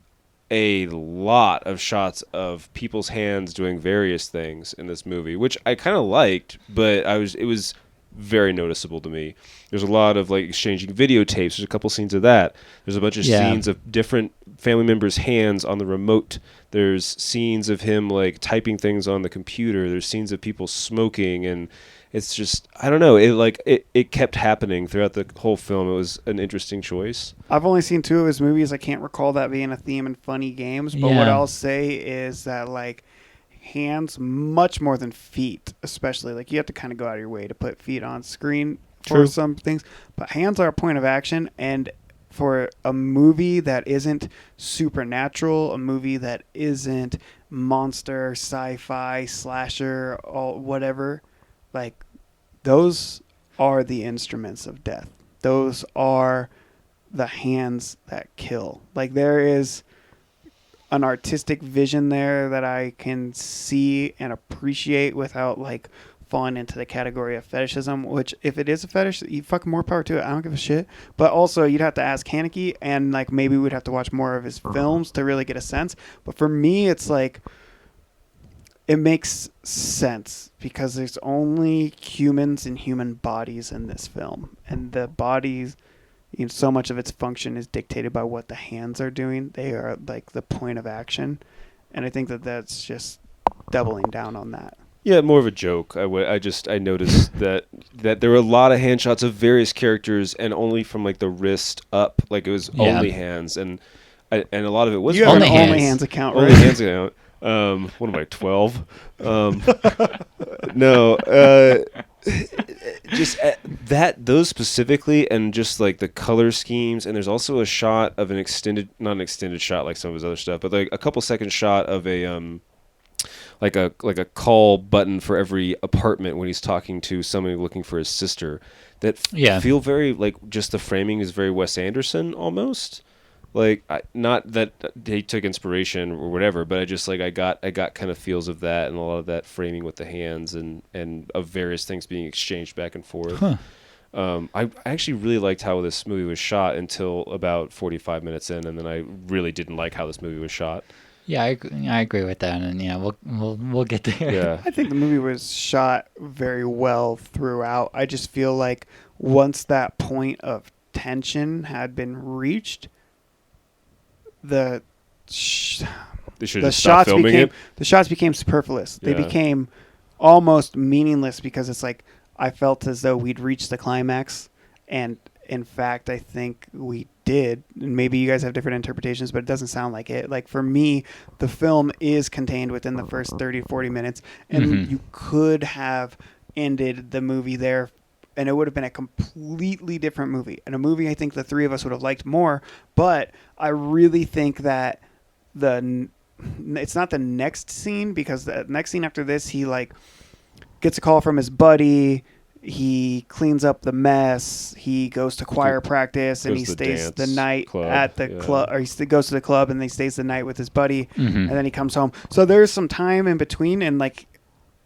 of shots of people's hands doing various things in this movie, which I kind of liked, but it was very noticeable to me. There's a lot of like exchanging videotapes. There's a couple scenes of that. There's a bunch of scenes of different family members' hands on the remote. There's scenes of him like typing things on the computer. There's scenes of people smoking, and it's just, I don't know. It kept happening throughout the whole film. It was an interesting choice. I've only seen 2 of his movies. I can't recall that being a theme in Funny Games. But what I'll say is that like hands much more than feet, especially like you have to kind of go out of your way to put feet on screen for some things. But hands are a point of action, and for a movie that isn't supernatural, a movie that isn't monster, sci-fi, slasher, all whatever, like those are the instruments of death. Those are the hands that kill. Like there is an artistic vision there that I can see and appreciate without like falling into the category of fetishism, which if it is a fetish, you fucking more power to it. I don't give a shit. But also you'd have to ask Haneke, and like maybe we'd have to watch more of his films to really get a sense. But for me, it's like, it makes sense because there's only humans and human bodies in this film, and the bodies, you know, so much of its function is dictated by what the hands are doing. They are like the point of action, and I think that that's just doubling down on that. Yeah, more of a joke. I noticed that there were a lot of hand shots of various characters, and only from like the wrist up, like it was only hands, and a lot of it was You have Only an hands. only hands account, only right? hands account. What am I, 12? No, just those specifically, and just like the color schemes. And there's also a shot of not an extended shot like some of his other stuff, but like a couple second shot of a like a call button for every apartment when he's talking to somebody looking for his sister. That feel very like, just the framing is very Wes Anderson almost. Like, not that he took inspiration or whatever, but I got kind of feels of that, and a lot of that framing with the hands and of various things being exchanged back and forth. I actually really liked how this movie was shot until about 45 minutes in, and then I really didn't like how this movie was shot. Yeah, I agree with that, and yeah, we'll get there. Yeah, I think the movie was shot very well throughout. I just feel like once that point of tension had been reached, the shots became superfluous. They became almost meaningless because it's like I felt as though we'd reached the climax, and in fact, I think we did. And maybe you guys have different interpretations, but it doesn't sound like it. Like for me, the film is contained within the first 30 to 40 minutes, and you could have ended the movie there, and it would have been a completely different movie, and a movie I think the three of us would have liked more. But I really think that it's not the next scene, because the next scene after this, he like gets a call from his buddy. He cleans up the mess. He goes to choir practice, and he stays the night at the club, or he goes to the club and he stays the night with his buddy, and then he comes home. So there's some time in between, and like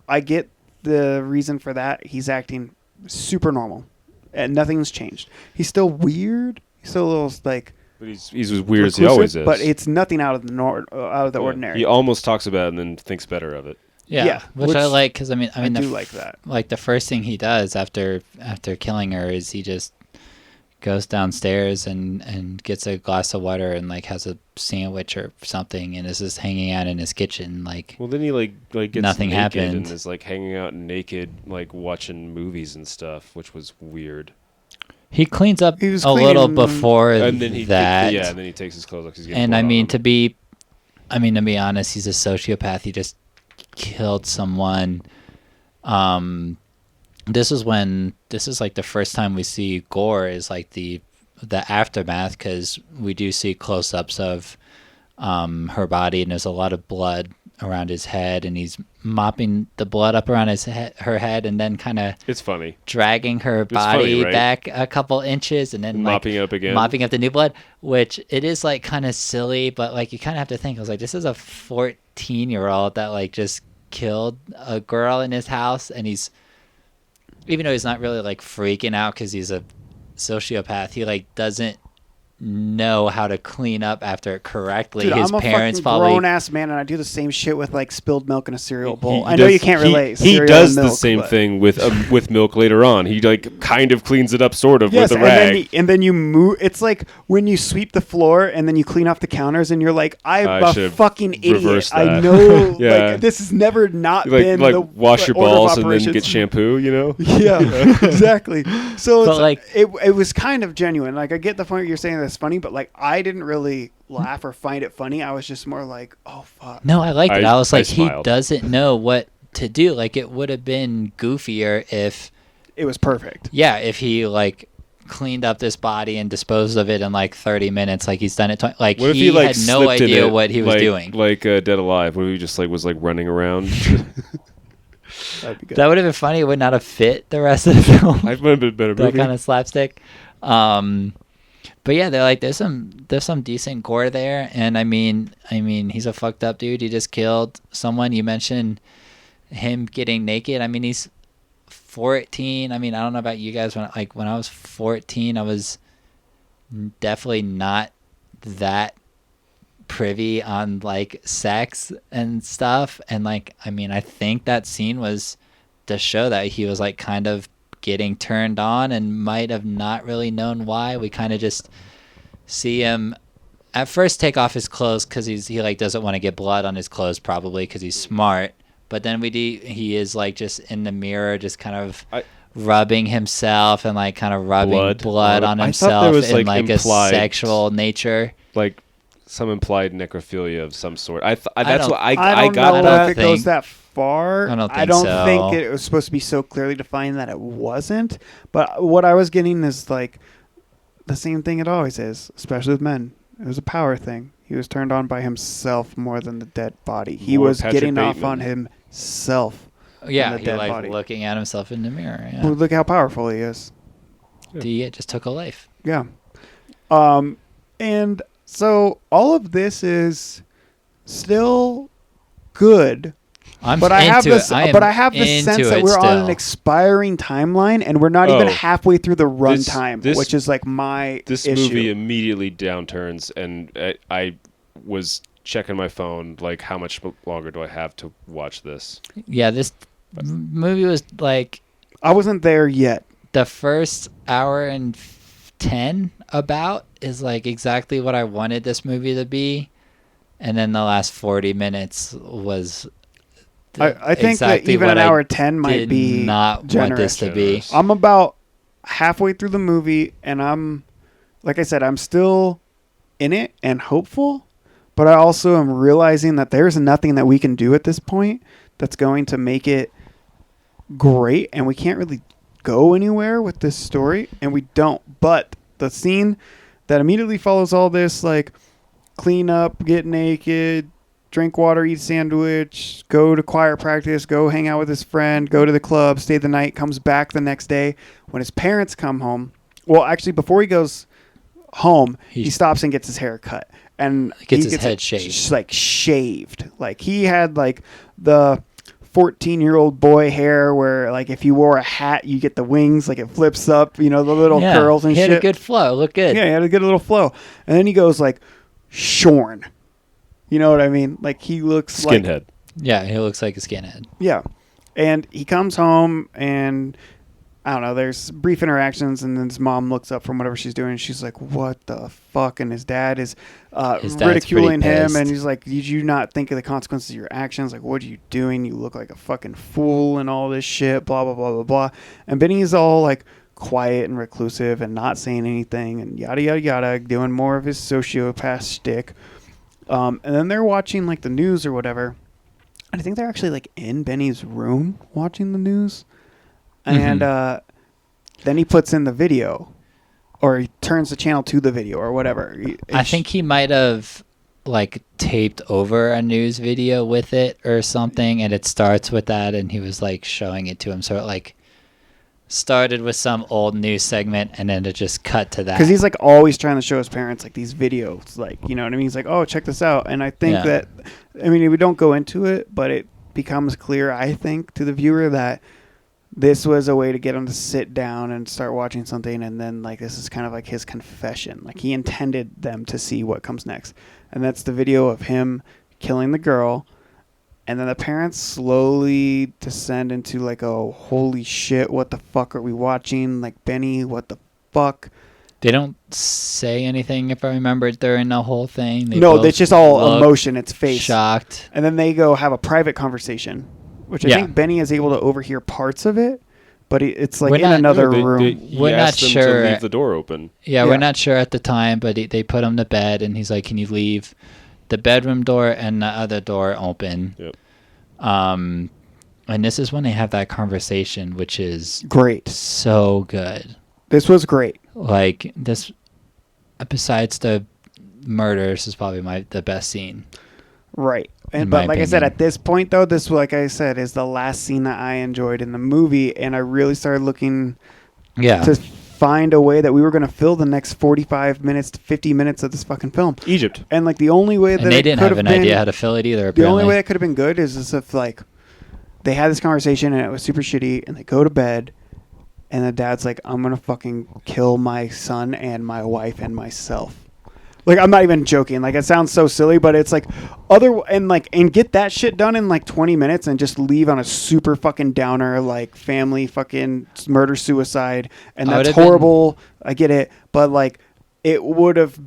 I get the reason for that. He's acting super normal, and nothing's changed. He's still weird. He's still a little like. But he's as weird as he always is. But it's nothing out of the ordinary. He almost talks about it and then thinks better of it. Yeah, which I like, because I do like that. Like the first thing he does after killing her is he just goes downstairs and gets a glass of water and like has a sandwich or something, and is just hanging out in his kitchen like. Well, then he like gets nothing naked happened and is like hanging out naked, like watching movies and stuff, which was weird. He cleans up a little before and then that. and then he takes his clothes off. And I mean, to be I mean, to be honest, he's a sociopath. He just killed someone. This is like the first time we see gore is like the aftermath, because we do see close-ups of her body, and there's a lot of blood around his head, and he's mopping the blood up around her head, and then kind of It's funny. dragging her body funny, right? back a couple inches, and then Mopping like, up again. mopping up the new blood, which it is like kind of silly, but like you kind of have to think. I was like, this is a 14-year-old that like just killed a girl in his house, and he's, even though he's not really like freaking out because he's a sociopath, he like doesn't know how to clean up after it correctly. Dude, His I'm a parents fucking probably grown ass man, and I do the same shit with like spilled milk in a cereal bowl. He I know does- you can't relate. He cereal does and the milk, same but- thing with milk later on. He like kind of cleans it up, sort of, Yes, with a rag. and then you move. It's like when you sweep the floor and then you clean off the counters, and you're like, I I'm a should fucking idiot. reverse I that. know, Yeah. like this has never not like been like the wash your order of balls and then operations. get shampoo. You know. Yeah, exactly. So But, it's like- it was kind of genuine. Like I get the point you're saying that's funny, but like I didn't really laugh or find it funny. I was just more like, oh fuck. No, I liked it. I I was like, he smiled. doesn't know what to do. Like, it would have been goofier if, It was perfect. if he like cleaned up this body and disposed of it in like 30 minutes, like he's done it. Like, What if he like had no slipped in idea it, what he was like, doing. Like Dead Alive, where he just like was like running around. That'd be good. That would have been funny. It would not have fit the rest of the film. I've been a better That movie. kind of slapstick. But yeah, they're like, there's some decent gore there, and I mean, he's a fucked up dude. He just killed someone. You mentioned him getting naked. I mean, he's 14. I mean, I don't know about you guys. When I was 14, I was definitely not that privy on like sex and stuff. And like, I mean, I think that scene was to show that he was like kind of getting turned on and might have not really known why. We kind of just see him at first take off his clothes because he like doesn't want to get blood on his clothes, probably because he's smart. But then he is like just in the mirror, just kind of rubbing himself and like kind of rubbing blood on I thought there himself was, in like, like a implied- sexual nature. Like some implied necrophilia of some sort. That's don't- what I I don't got know that. if it goes that far. I don't think so. think it was supposed to be so clearly defined that it wasn't. But what I was getting is like the same thing it always is, especially with men. It was a power thing. He was turned on by himself more than the dead body. He More was Patrick getting off Bateman. on himself. Yeah, the he dead like body. looking at himself in the mirror. Yeah, Well, look how powerful he is. it just took a life. Yeah. And so all of this is still good. But I have this. But I have the sense that we're on an expiring timeline, and we're not even Oh. halfway through the run This- time, this- which is like my This issue. movie immediately downturns, and I was checking my phone, like, how much longer do I have to watch this? Yeah, this movie was like I wasn't there yet. the first hour and 10 about is like exactly what I wanted this movie to be, and then the last 40 minutes was I think exactly that even what an I hour 10 might did be not want this to be. Generous. I'm about halfway through the movie, and I'm, like I said, I'm still in it and hopeful, but I also am realizing that there's nothing that we can do at this point that's going to make it great, and we can't really go anywhere with this story, and we don't. But the scene that immediately follows all this, like clean up, get naked, drink water, eat sandwich, go to choir practice, go hang out with his friend, go to the club, stay the night, comes back the next day. When his parents come home, well, actually, before he goes home, he stops and gets his hair cut. And Gets he his head it shaved. like shaved. Like he had like the 14-year-old boy hair where like if you wore a hat, you get the wings, like it flips up, you know, the little curls and he shit. had a good flow. Looked good. Yeah, he had a good little flow. And then he goes like shorn. You know what I mean? Like he looks like Skinhead. Yeah, he looks like a skinhead. yeah. And he comes home and I don't know, there's brief interactions and then his mom looks up from whatever she's doing and she's like, what the fuck? And his dad is His dad's ridiculing pretty him pissed. and he's like, did you not think of the consequences of your actions? Like, what are you doing? You look like a fucking fool and all this shit, blah, blah, blah, blah, blah. And Benny's all like quiet and reclusive and not saying anything and yada, yada, yada, doing more of his sociopath shtick. And then they're watching like the news or whatever. And I think they're actually like in Benny's room watching the news. And then he puts in the video, or he turns the channel to the video or whatever. I think he might have like taped over a news video with it or something, and it starts with that, and he was like showing it to him. So it like started with some old news segment, and then it just cut to that. Because he's like always trying to show his parents like these videos, like, you know what I mean? He's like, oh, check this out. And I think that, I mean, we don't go into it, but it becomes clear, I think, to the viewer that this was a way to get him to sit down and start watching something, and then like this is kind of like his confession. Like he intended them to see what comes next, and that's the video of him killing the girl, and then the parents slowly descend into like, oh, holy shit, what the fuck are we watching? Like, Benny, what the fuck? They don't say anything, if I remember, during the whole thing. No, it's just all emotion. It's face. Shocked. And then they go have a private conversation, which I think Benny is able to overhear parts of it, but it's like in another room. We're not sure. To leave the door open. Yeah, we're not sure at the time, but they put him to bed, and he's like, "Can you leave the bedroom door and the other door open?" Yep. And this is when they have that conversation, which is great, so good. This was great. Like this, besides the murder, this is probably the best scene. Right. And but like opinion. I said, at this point though, this, like I said, is the last scene that I enjoyed in the movie, and I really started looking to find a way that we were going to fill the next 45 minutes to 50 minutes of this fucking film. Egypt. And like the only way that they didn't have an idea how to fill it either. Apparently. The only way it could have been good is if like they had this conversation and it was super shitty, and they go to bed, and the dad's like, I'm going to fucking kill my son and my wife and myself. Like, I'm not even joking. Like, it sounds so silly, but it's like and get that shit done in like 20 minutes and just leave on a super fucking downer, like family fucking murder suicide. And that's horrible. I get it. But like, it would have,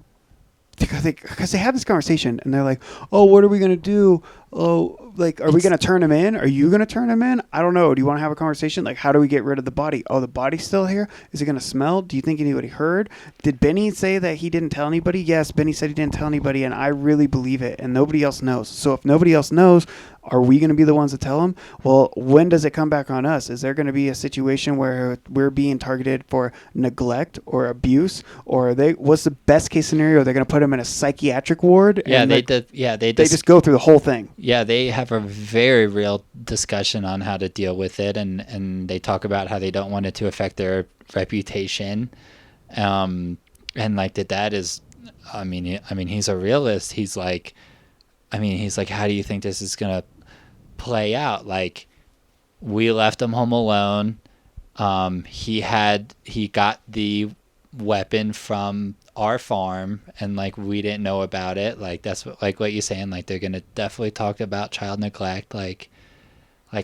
because they had this conversation and they're like, oh, what are we going to do? Oh, like, are we going to turn him in? Are you going to turn him in? I don't know. Do you want to have a conversation? Like, how do we get rid of the body? Oh, the body's still here? Is it going to smell? Do you think anybody heard? Did Benny say that he didn't tell anybody? Yes, Benny said he didn't tell anybody, and I really believe it, and nobody else knows. So if nobody else knows, are we going to be the ones to tell him? Well, when does it come back on us? Is there going to be a situation where we're being targeted for neglect or abuse? Or what's the best case scenario? They're going to put him in a psychiatric ward? Yeah, they just go through the whole thing. Yeah, they have a very real discussion on how to deal with it, and they talk about how they don't want it to affect their reputation. And like the dad is, I mean, he's a realist. He's like, how do you think this is gonna play out? Like, we left him home alone. He got the weapon from our farm, and like we didn't know about it. Like, that's what you're saying. Like, they're gonna definitely talk about child neglect. Like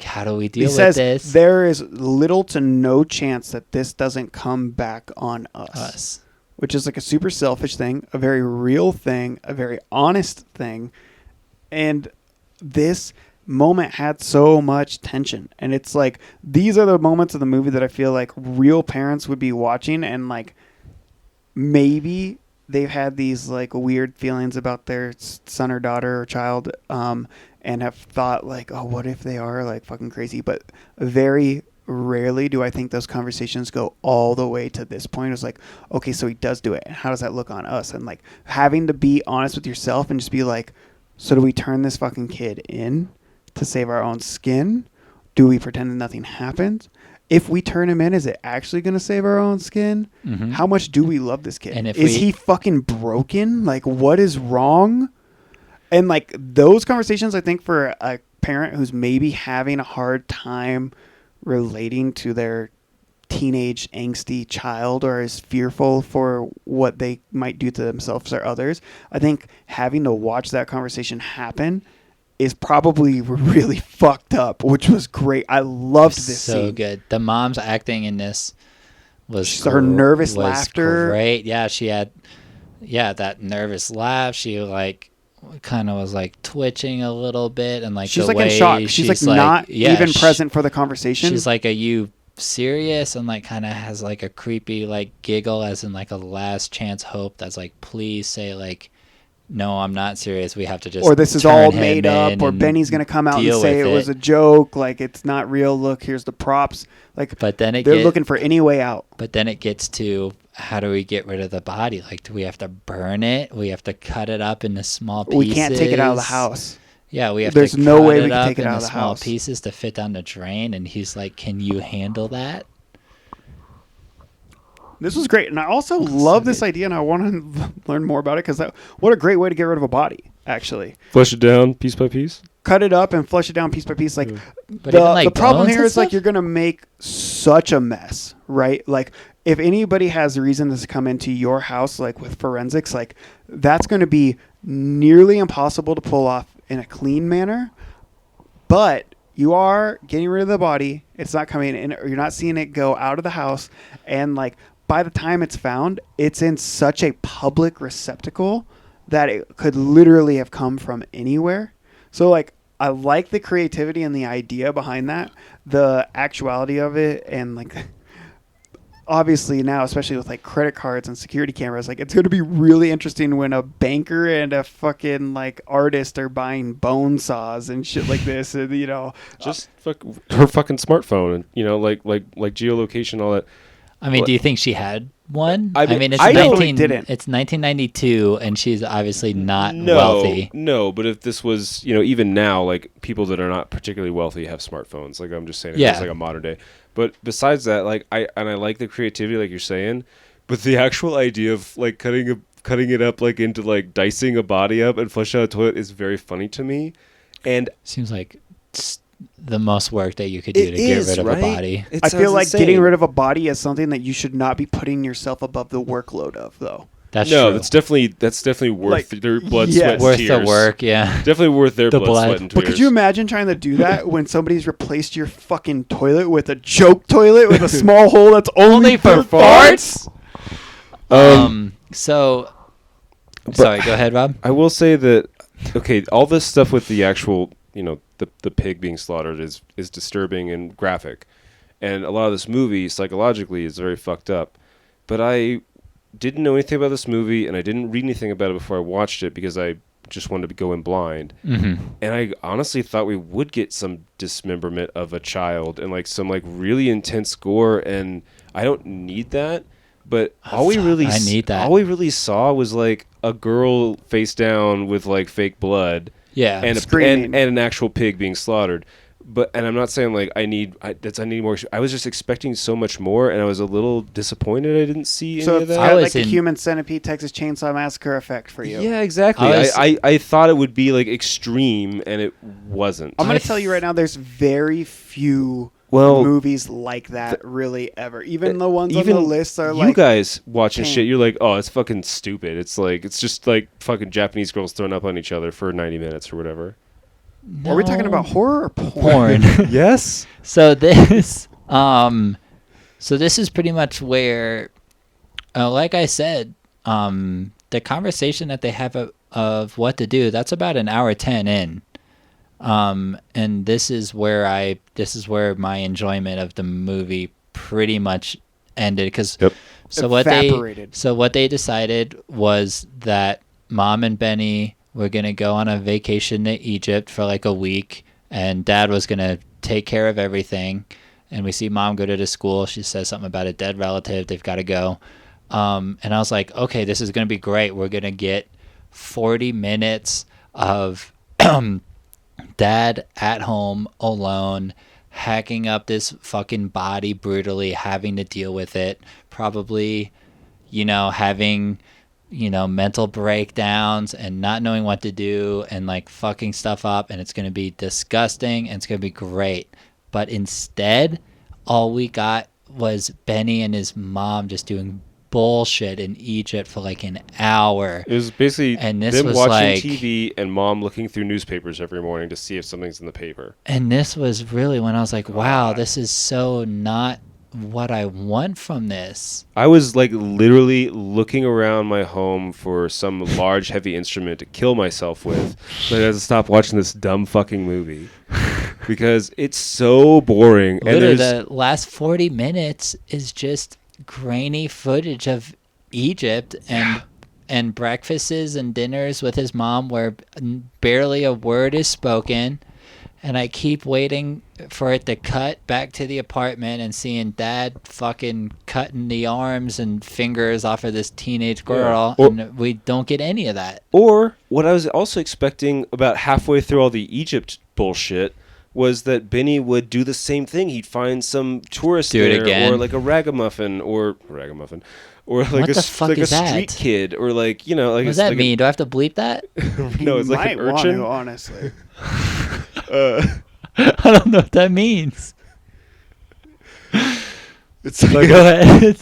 how do we deal with this? There is little to no chance that this doesn't come back on us. Which is like a super selfish thing, a very real thing, a very honest thing. And this moment had so much tension. And it's like, these are the moments of the movie that I feel like real parents would be watching, and like maybe they've had these like weird feelings about their son or daughter or child, and have thought like, oh, what if they are like fucking crazy? But very rarely do I think those conversations go all the way to this point. It's like, okay, so he does do it, and how does that look on us? And like having to be honest with yourself and just be like, so do we turn this fucking kid in to save our own skin? Do we pretend that nothing happened? If we turn him in, is it actually going to save our own skin? Mm-hmm. How much do we love this kid? And is he fucking broken? Like, what is wrong? And like those conversations, I think for a parent who's maybe having a hard time relating to their teenage angsty child, or is fearful for what they might do to themselves or others, I think having to watch that conversation happen is probably really fucked up, which was great. I loved this scene. So good. The mom's acting in this was her nervous laughter. Great. Yeah, she had that nervous laugh. She like kind of was like twitching a little bit, and like she's the like way in shock. She's like not even present for the conversation. She's like, are you serious? And like kind of has like a creepy like giggle, as in like a last chance hope that's like, please say like no, I'm not serious. We have to just or this is turn all him made up, in or and Benny's going to come out and deal say it with was a joke, like it's not real. Look, here's the props. Like But then they're looking for any way out. But then it gets to, how do we get rid of the body? Like, do we have to burn it? We have to cut it up into small pieces. We can't take it out of the house. Yeah, we have There's to no cut way it we can up take it out into of the small house. pieces to fit down the drain. And he's like, "Can you handle that?" This was great, and I also love this idea, and I want to learn more about it because what a great way to get rid of a body. Actually, Flush it down piece by piece. cut it up and flush it down piece by piece. Like But even, like, the problem bones here and is like stuff? you're gonna make such a mess, right? Like if anybody has a reason to come into your house, like with forensics, like that's going to be nearly impossible to pull off in a clean manner. But you are getting rid of the body. It's not coming in, or you're not seeing it go out of the house, and like by the time it's found, it's in such a public receptacle that it could literally have come from anywhere. So like I like the creativity and the idea behind that, the actuality of it, and like obviously now, especially with like credit cards and security cameras, like it's going to be really interesting when a banker and a fucking like artist are buying bone saws and shit like this, and you know, Just her fucking smartphone, and like geolocation, all that. I mean, What- do you think she had one? I mean, it's I don't- Totally didn't. It's 1992, and she's obviously not No, wealthy. no. But if this was, even now, like people that are not particularly wealthy have smartphones. Like I'm just saying, Yeah. it's like a modern day. But besides that, like I like the creativity, like you're saying, but the actual idea of like cutting it up like into like dicing a body up and flushing out a toilet is very funny to me. And Seems like the most work that you could do it to get is, rid of right? a body. It I feel sounds like insane. getting rid of a body is something that you should not be putting yourself above the workload of, though. That's no, true. that's definitely worth Like, their blood, yes. sweat, and Worth tears. the work, yeah. Definitely worth their The blood, blood. sweat, and But tears. could you imagine trying to do that when somebody's replaced your fucking toilet with a joke toilet with a small hole that's only for farts? So, sorry, go ahead, Rob. I will say that all this stuff with the actual, the pig being slaughtered is disturbing and graphic, and a lot of this movie psychologically is very fucked up. But I didn't know anything about this movie, and I didn't read anything about it before I watched it because I just wanted to go in blind. Mm-hmm. And I honestly thought we would get some dismemberment of a child and like some like really intense gore, and I don't need that. But all we really I need that. all we really saw was like a girl face down with like fake blood, Yeah. and Screaming. and an actual pig being slaughtered. And I'm not saying like I need more. I was just expecting so much more, and I was a little disappointed I didn't see So any of it's that. got I was like the in- Human Centipede, Texas Chainsaw Massacre effect for you. Yeah, exactly. I thought it would be like extreme, and it wasn't. I'm going I to tell you right now, there's very few Well, movies like that really ever. Even the ones on even the list are you like... guys watching tame. shit, you're like, oh, it's fucking stupid. It's just like fucking Japanese girls throwing up on each other for 90 minutes or whatever. Are we talking about horror or porn? porn? Yes. So this, so this is pretty much where, like I said, the conversation that they have of what to do, that's about an hour 10 in. And this is where my enjoyment of the movie pretty much ended. Cause Yep. Evaporated. so what they decided was that Mom and Benny were going to go on a vacation to Egypt for like a week, and Dad was going to take care of everything. And we see Mom go to the school. She says something about a dead relative. They've got to go. And I was like, okay, this is going to be great. We're going to get 40 minutes of Dad at home alone, hacking up this fucking body brutally, having to deal with it, probably, having, mental breakdowns and not knowing what to do and like fucking stuff up, and it's going to be disgusting and it's going to be great. But instead, all we got was Benny and his mom just doing bullshit in Egypt for like an hour. It was basically And this them was watching like- TV and Mom looking through newspapers every morning to see if something's in the paper. And this was really when I was like, wow, this is so not what I want from this. I was like literally looking around my home for some large heavy instrument to kill myself with, but I had to stop watching this dumb fucking movie because it's so boring. Literally, And there's the last 40 minutes is just grainy footage of Egypt and and breakfasts and dinners with his mom where barely a word is spoken. And I keep waiting for it to cut back to the apartment and seeing dad fucking cutting the arms and fingers off of this teenage girl. Yeah. And we don't get any of that. Or what I was also expecting about halfway through all the Egypt bullshit was that Benny would do the same thing. He'd find some tourist Do it there, again. or like a ragamuffin, or like What the fuck like is a that? street kid, or like, you know, like What does that like mean? Do I have to bleep that? No, it's like Might an want urchin. to, honestly. I don't know what that means. It's like But go ahead.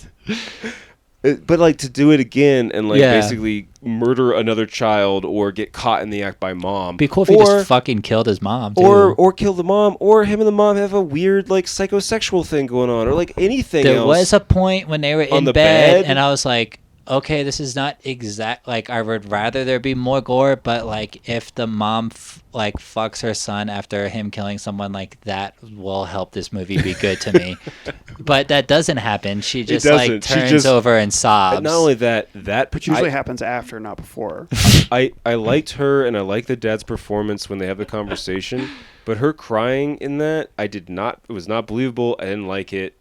but like to do it again and like Yeah. basically murder another child or get caught in the act by mom. Be cool if he just fucking killed his mom, too. or kill the mom, or him and the mom have a weird like psychosexual thing going on, or like anything There else. was a point when they were On in the bed, bed? and I was like, okay, this is not exact. Like, I would rather there be more gore, but like, if the mom like fucks her son after him killing someone, like that will help this movie be good to me. But that doesn't happen. She just like doesn't. She turns just- over and sobs. And not only that, Which usually happens after, not before. I liked her and I liked the dad's performance when they have the conversation, but her crying in that, it was not believable. I didn't like it.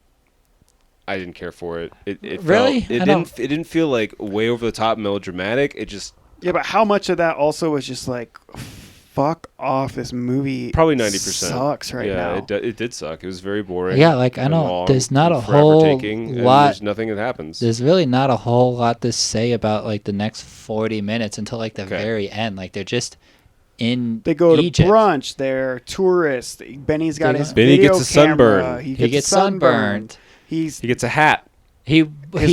I didn't care for it. It Really? Felt, it didn't feel like way over the top melodramatic. It just Yeah, but how much of that also was just like, fuck off, this movie probably 90% sucks right now. Yeah, it did suck. It was very boring. Yeah, like, I and don't- long there's not and a forever whole taking, and lot- there's nothing that happens. There's really not a whole lot to say about like the next 40 minutes until like the Okay. very end. Like they're just in They go Egypt. to brunch. They're tourists. Benny's got They his go- Benny video gets a sunburn. camera. He gets sunburned. He's He gets a hat. his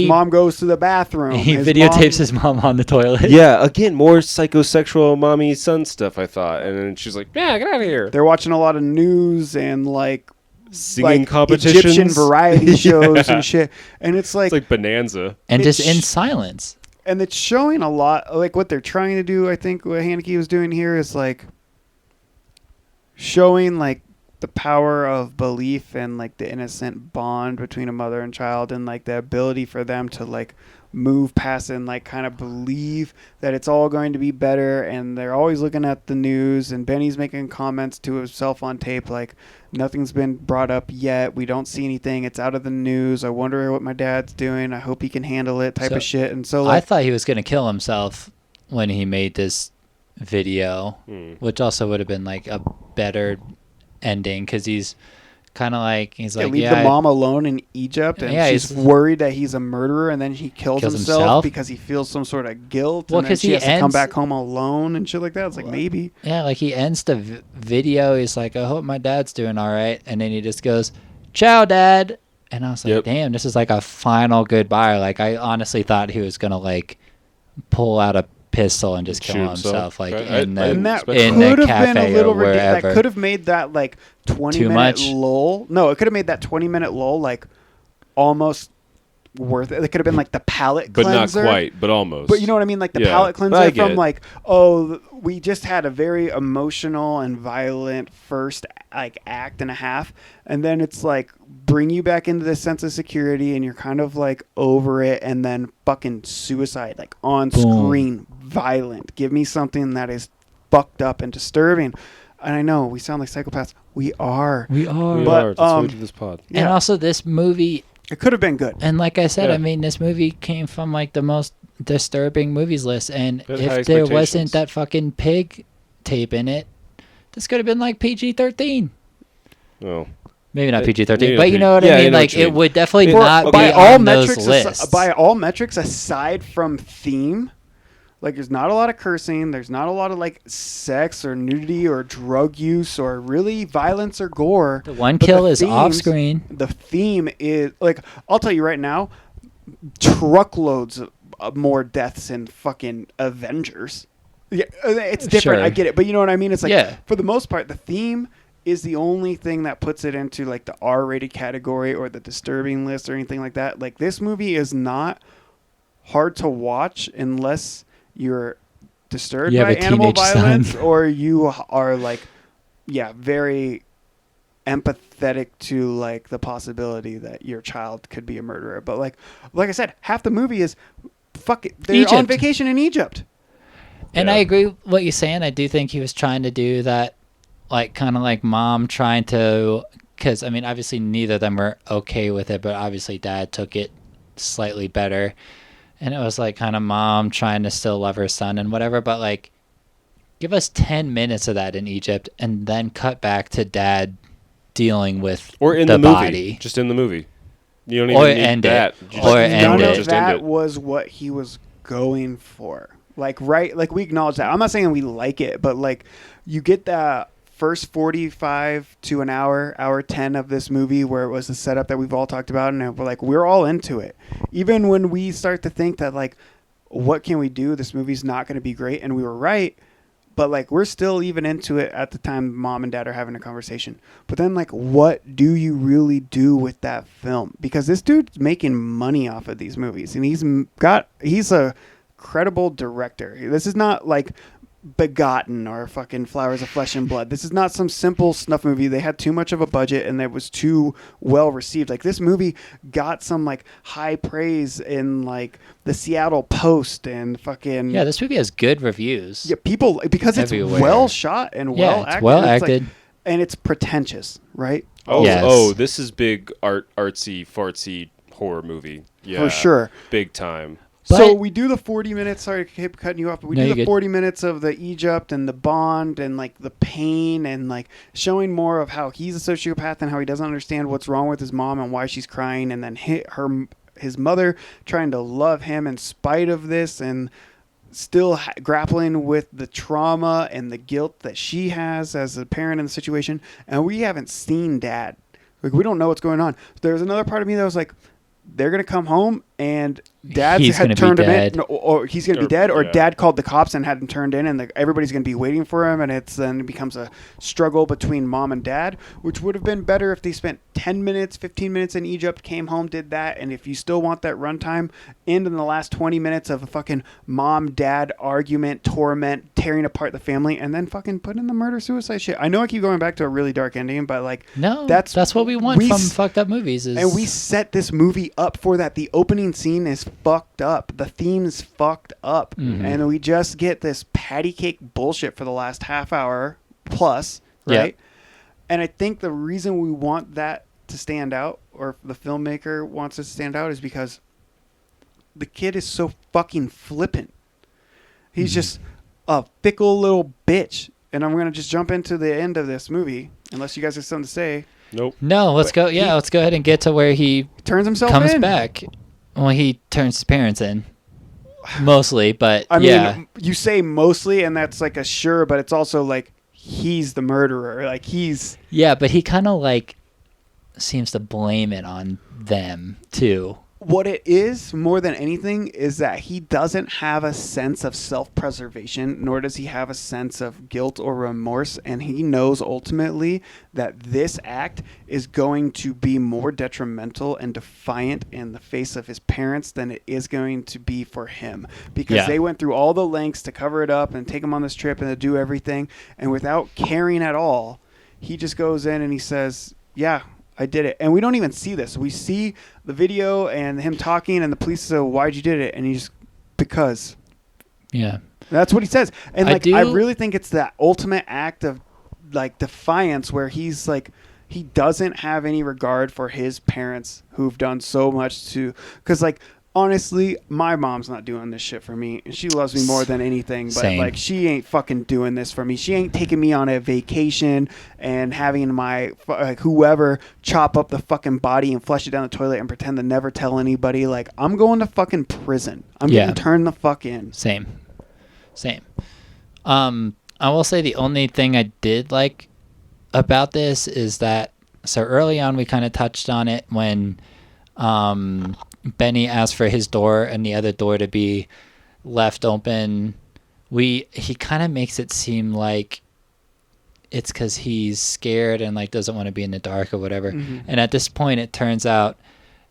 mom goes to the bathroom. He His videotapes his mom on the toilet. Yeah, again, more psychosexual mommy son stuff, I thought. And then she's like, yeah, get out of here. They're watching a lot of news and like Singing like competitions. Egyptian variety shows Yeah. and shit. And it's like, It's like Bonanza. And just in It's- silence. and it's showing a lot. Like what they're trying to do, I think what Haneke was doing here is like showing like the power of belief and like the innocent bond between a mother and child, and like the ability for them to like move past and like kind of believe that it's all going to be better. And they're always looking at the news, and Benny's making comments to himself on tape like, nothing's been brought up yet, we don't see anything, it's out of the news, I wonder what my dad's doing, I hope he can handle it, type So, of shit. And so I like, thought he was going to kill himself when he made this video, which also would have been like a better ending because he's kind of like, he's like, leave the mom alone in Egypt, and Yeah, she's he's- worried that he's a murderer, and then he kills Kills himself himself? because he feels some sort of guilt, Well, and then 'cause she he has to come ends- back home alone and shit like that. It's like, maybe. Yeah, like he ends the video. He's like, I hope my dad's doing all right. And then he just goes, ciao, dad. And I was like, Yep. damn, this is like a final goodbye. Like, I honestly thought he was going to like pull out a pistol and just Shoot kill himself. himself, like I- in I the, And that in could the have been a cafe little or ridiculous. wherever. That could have made that like 20 Too minute much? lull. No, it could have made that 20-minute lull like almost worth it. It could have been like the palate But cleanser. not quite, but almost. But you know what I mean? Like the Yeah, palate but I cleanser get from it. like, oh, we just had a very emotional and violent first like act and a half. And then it's like bring you back into this sense of security, and you're kind of like over it. And then fucking suicide, like on screen, violent. Give me something that is fucked up and disturbing. And I know we sound like psychopaths. We are. We are. We But, are. That's why we um, do this pod. And also this movie, It could have been good. and like I said, Yeah. I mean, this movie came from like the most disturbing movies list. And It had high if there expectations. wasn't that fucking pig tape in it, this could have been like PG-13. Oh. Maybe not Maybe PG-13, not but you P- know what yeah, I you mean. know Like what you it mean. would definitely For- not okay. be on those lists. By all metrics, aside from theme, like there's not a lot of cursing, there's not a lot of like sex or nudity or drug use or really violence or gore. The one But kill the is off themes- screen. The theme is like, I'll tell you right now, truckloads of more deaths in fucking Avengers. Yeah, it's different. Sure. I get it, but you know what I mean. It's like, Yeah. for the most part, the theme is the only thing that puts it into like the R-rated category or the disturbing list or anything like that. Like this movie is not hard to watch unless you're disturbed You have by a animal teenage violence son. or you are like, yeah, very empathetic to like the possibility that your child could be a murderer. But like I said, half the movie is they're on Egypt. vacation in Egypt. And Yeah. I agree with what you're saying. I do think he was trying to do that, like kind of like mom trying to, because I mean, obviously neither of them were okay with it, but obviously dad took it slightly better, and it was like kind of mom trying to still love her son and whatever. But like, give us 10 minutes of that in Egypt, and then cut back to dad dealing with Or in the the movie. body. Just in the movie. You don't Or even need end that. it. You Or just- end None it. of Just end that it. was what he was going for. Like, right? Like, we acknowledge that. I'm not saying we like it, but like, you get that first 45 to an hour 10 of this movie where it was the setup that we've all talked about, and we're like, we're all into it. Even when we start to think that, like, what can we do? This movie's not going to be great, and we were right. But like, we're still even into it at the time mom and dad are having a conversation. But then, like, what do you really do with that film? Because this dude's making money off of these movies, and he's a credible director. This is not like Begotten or fucking Flowers of Flesh and Blood. This is not some simple snuff movie. They had too much of a budget and it was too well received. Like, this movie got some like high praise in like the Seattle Post and fucking Yeah, this movie has good reviews. yeah, people, because it's Everywhere. well shot and Yeah, well it's acted. well and it's, like, acted. and it's pretentious, right? Oh, Yes. oh, this is big artsy, fartsy horror movie. Yeah. For sure. Big time. So But- we do the 40 minutes. Sorry to keep cutting you off, but we No, do you're the good. 40 minutes of the Egypt and the bond and like the pain and like showing more of how he's a sociopath and how he doesn't understand what's wrong with his mom and why she's crying, and then his mother trying to love him in spite of this and still grappling with the trauma and the guilt that she has as a parent in the situation. And we haven't seen dad. Like, we don't know what's going on. There's another part of me that was like, they're going to come home and dad's He's had gonna be turned him dead. in, or he's going to be Or- dead, or yeah. dad called the cops and had him turned in, and everybody's going to be waiting for him, and then it becomes a struggle between mom and dad, which would have been better if they spent 10 minutes, 15 minutes in Egypt, came home, did that, and if you still want that runtime, end in the last 20 minutes of a fucking mom-dad argument, torment, tearing apart the family, and then fucking put in the murder-suicide shit. I know I keep going back to a really dark ending, but like, No, that's that's what we want from s- fucked up movies. Is and we set this movie up for that. The opening scene is fucked up. The theme's fucked up. Mhm. And we just get this patty cake bullshit for the last half hour plus, Yeah. right? And I think the reason we want that to stand out, or the filmmaker wants it to stand out, is because the kid is so fucking flippant. He's just a fickle little bitch. And I'm going to just jump into the end of this movie, unless you guys have something to say. Nope. No, let's go. Yeah, let's go ahead and get to where he Turns himself comes in. back. Well, he turns his parents in, mostly, but I yeah, mean, you say mostly, and that's like a sure, but it's also like he's the murderer. Like, he's yeah, but he kind of like seems to blame it on them too. what it is more than anything is that he doesn't have a sense of self-preservation, nor does he have a sense of guilt or remorse, and he knows ultimately that this act is going to be more detrimental and defiant in the face of his parents than it is going to be for him, because Yeah. they went through all the lengths to cover it up and take him on this trip and to do everything, and without caring at all, he just goes in and he says, yeah, I did it. And we don't even see this. We see the video and him talking, and the police say, why'd you did it? And he's because. Yeah, That's what he says. And I like, do- I really think it's that ultimate act of like defiance where he's like, he doesn't have any regard for his parents who've done so much to, because like, honestly, my mom's not doing this shit for me. She loves me more than anything, but Same. like, she ain't fucking doing this for me. She ain't taking me on a vacation and having my like whoever chop up the fucking body and flush it down the toilet and pretend to never tell anybody. Like, I'm going to fucking prison. I'm Yeah. getting turned the fuck in. same. I will say the only thing I did like about this is that so early on we kind of touched on it when Benny asked for his door and the other door to be left open. He kind of makes it seem like it's because he's scared and like doesn't want to be in the dark or whatever. Mhm. And at this point, it turns out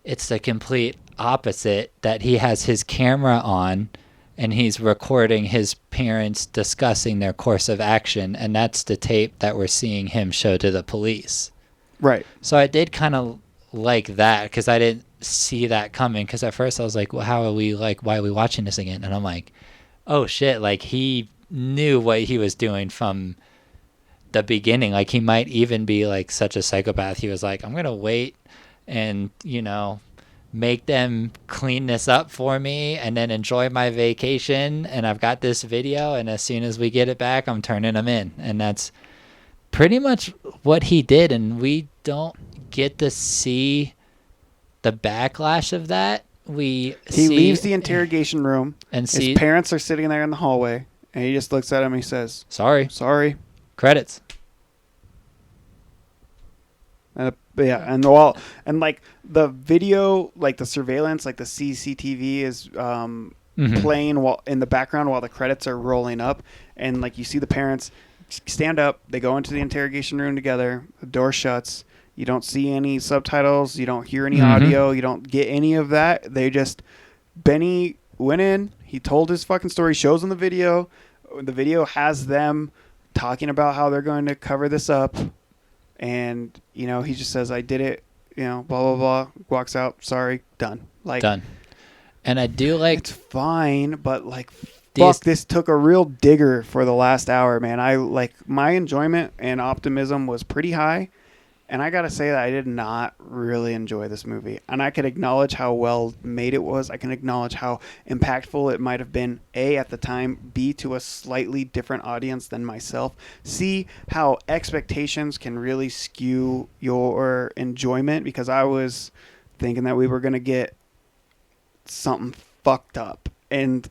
it's the complete opposite, that he has his camera on and he's recording his parents discussing their course of action, and that's the tape that we're seeing him show to the police. Right. So I did kind of like that because I didn't see that coming, because at first I was like, well, why are we watching this again? And I'm like, oh shit, like he knew what he was doing from the beginning. Like he might even be like such a psychopath. He was like, I'm gonna wait and make them clean this up for me and then enjoy my vacation, and I've got this video, and as soon as we get it back, I'm turning them in. And that's pretty much what he did, and we don't get to see the backlash of that. He leaves the interrogation room, and his parents are sitting there in the hallway, and he just looks at him and he says, sorry. Credits. And like the video, like the surveillance, like the CCTV is playing while in the background while the credits are rolling up, and like you see the parents stand up, they go into the interrogation room together, the door shuts, you don't see any subtitles, you don't hear any audio, you don't get any of that. Benny went in, he told his fucking story, shows them the video has them talking about how they're going to cover this up, and he just says, I did it, blah blah blah, walks out, sorry, done. Done. And I do like, it's fine, but like fuck, this took a real digger for the last hour, man. I like, my enjoyment and optimism was pretty high, and I gotta say that I did not really enjoy this movie. And I could acknowledge how well made it was. I can acknowledge how impactful it might have been, A, at the time, B, to a slightly different audience than myself, C, how expectations can really skew your enjoyment, because I was thinking that we were going to get something fucked up. And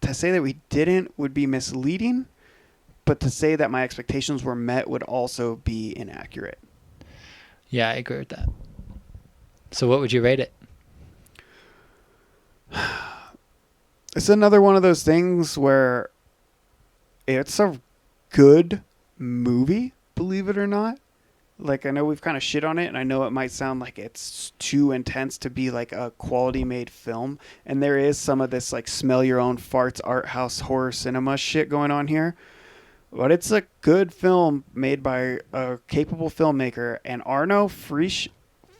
to say that we didn't would be misleading, but to say that my expectations were met would also be inaccurate. Yeah, I agree with that. So what would you rate it? It's another one of those things where it's a good movie, believe it or not. Like, I know we've kind of shit on it, and I know it might sound like it's too intense to be like a quality made film. And there is some of this like smell your own farts art house horror cinema shit going on here. But it's a good film made by a capable filmmaker, and Arnold Frisch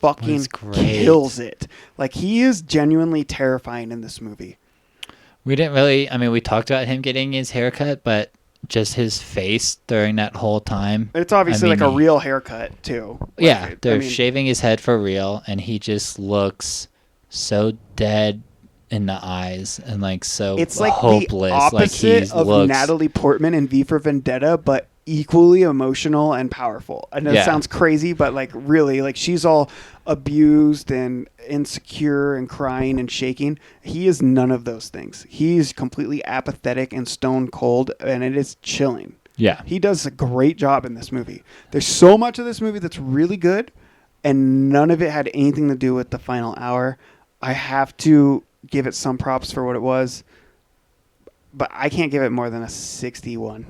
fucking kills it. Like, he is genuinely terrifying in this movie. We didn't really, we talked about him getting his haircut, but just his face during that whole time. It's obviously like a real haircut too. Yeah, they're shaving his head for real, and he just looks so dead in the eyes and like so it's like hopeless. The opposite of Natalie Portman in V for Vendetta, but equally emotional and powerful. I know it sounds crazy, but like really, like she's all abused and insecure and crying and shaking. He is none of those things. He's completely apathetic and stone cold, and it is chilling. Yeah. He does a great job in this movie. There's so much of this movie that's really good, and none of it had anything to do with the final hour. I have to give it some props for what it was, but I can't give it more than a 61.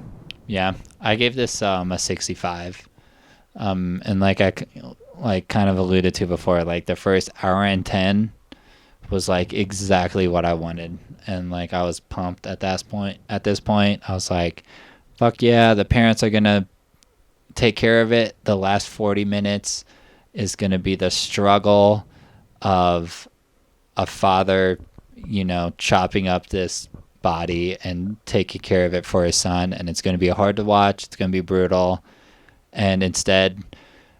Yeah, I gave this a 65. And like I kind of alluded to before, like the first hour and 10 was like exactly what I wanted, and like I was pumped at this point. I was like, fuck yeah, the parents are gonna take care of it. The last 40 minutes is gonna be the struggle of a father, chopping up this body and taking care of it for his son, and it's going to be hard to watch. It's going to be brutal. And instead,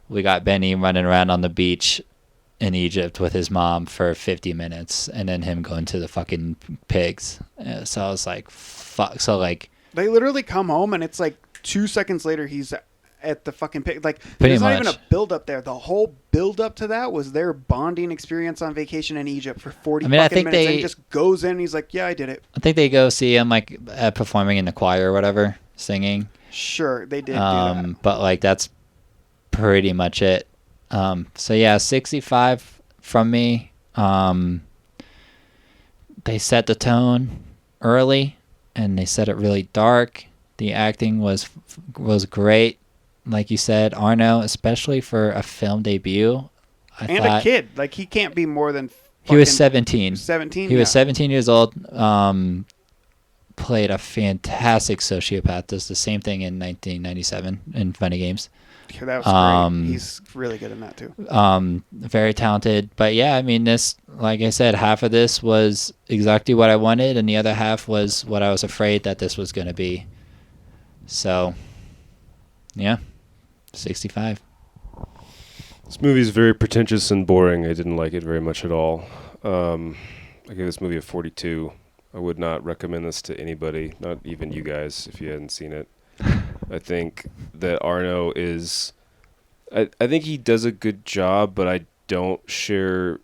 we got Benny running around on the beach in Egypt with his mom for 50 minutes, and then him going to the fucking pigs. So I was like, fuck. So like, they literally come home, and it's like 2 seconds later he's at the fucking pig. Like, there's not even a build up there. The whole build up to that was their bonding experience on vacation in Egypt for 40 fucking minutes. And he just goes in and he's like, yeah, I did it. I think they go see him like performing in the choir or whatever, singing. Sure, they did do that. But like that's pretty much it. So yeah, 65 from me. They set the tone early, and they set it really dark. The acting was great. Like you said, Arno, especially for a film debut. And a kid. Like, he can't be more than... He was 17. 17? He was 17 years old. Played a fantastic sociopath. Does the same thing in 1997 in Funny Games. That was great. He's really good in that too. Very talented. But yeah, I mean, this, like I said, half of this was exactly what I wanted, and the other half was what I was afraid that this was going to be. So, yeah, 65. This movie is very pretentious and boring. I didn't like it very much at all. I gave this movie a 42. I would not recommend this to anybody, not even you guys, if you hadn't seen it. I think that Arno is... I think he does a good job, but I don't share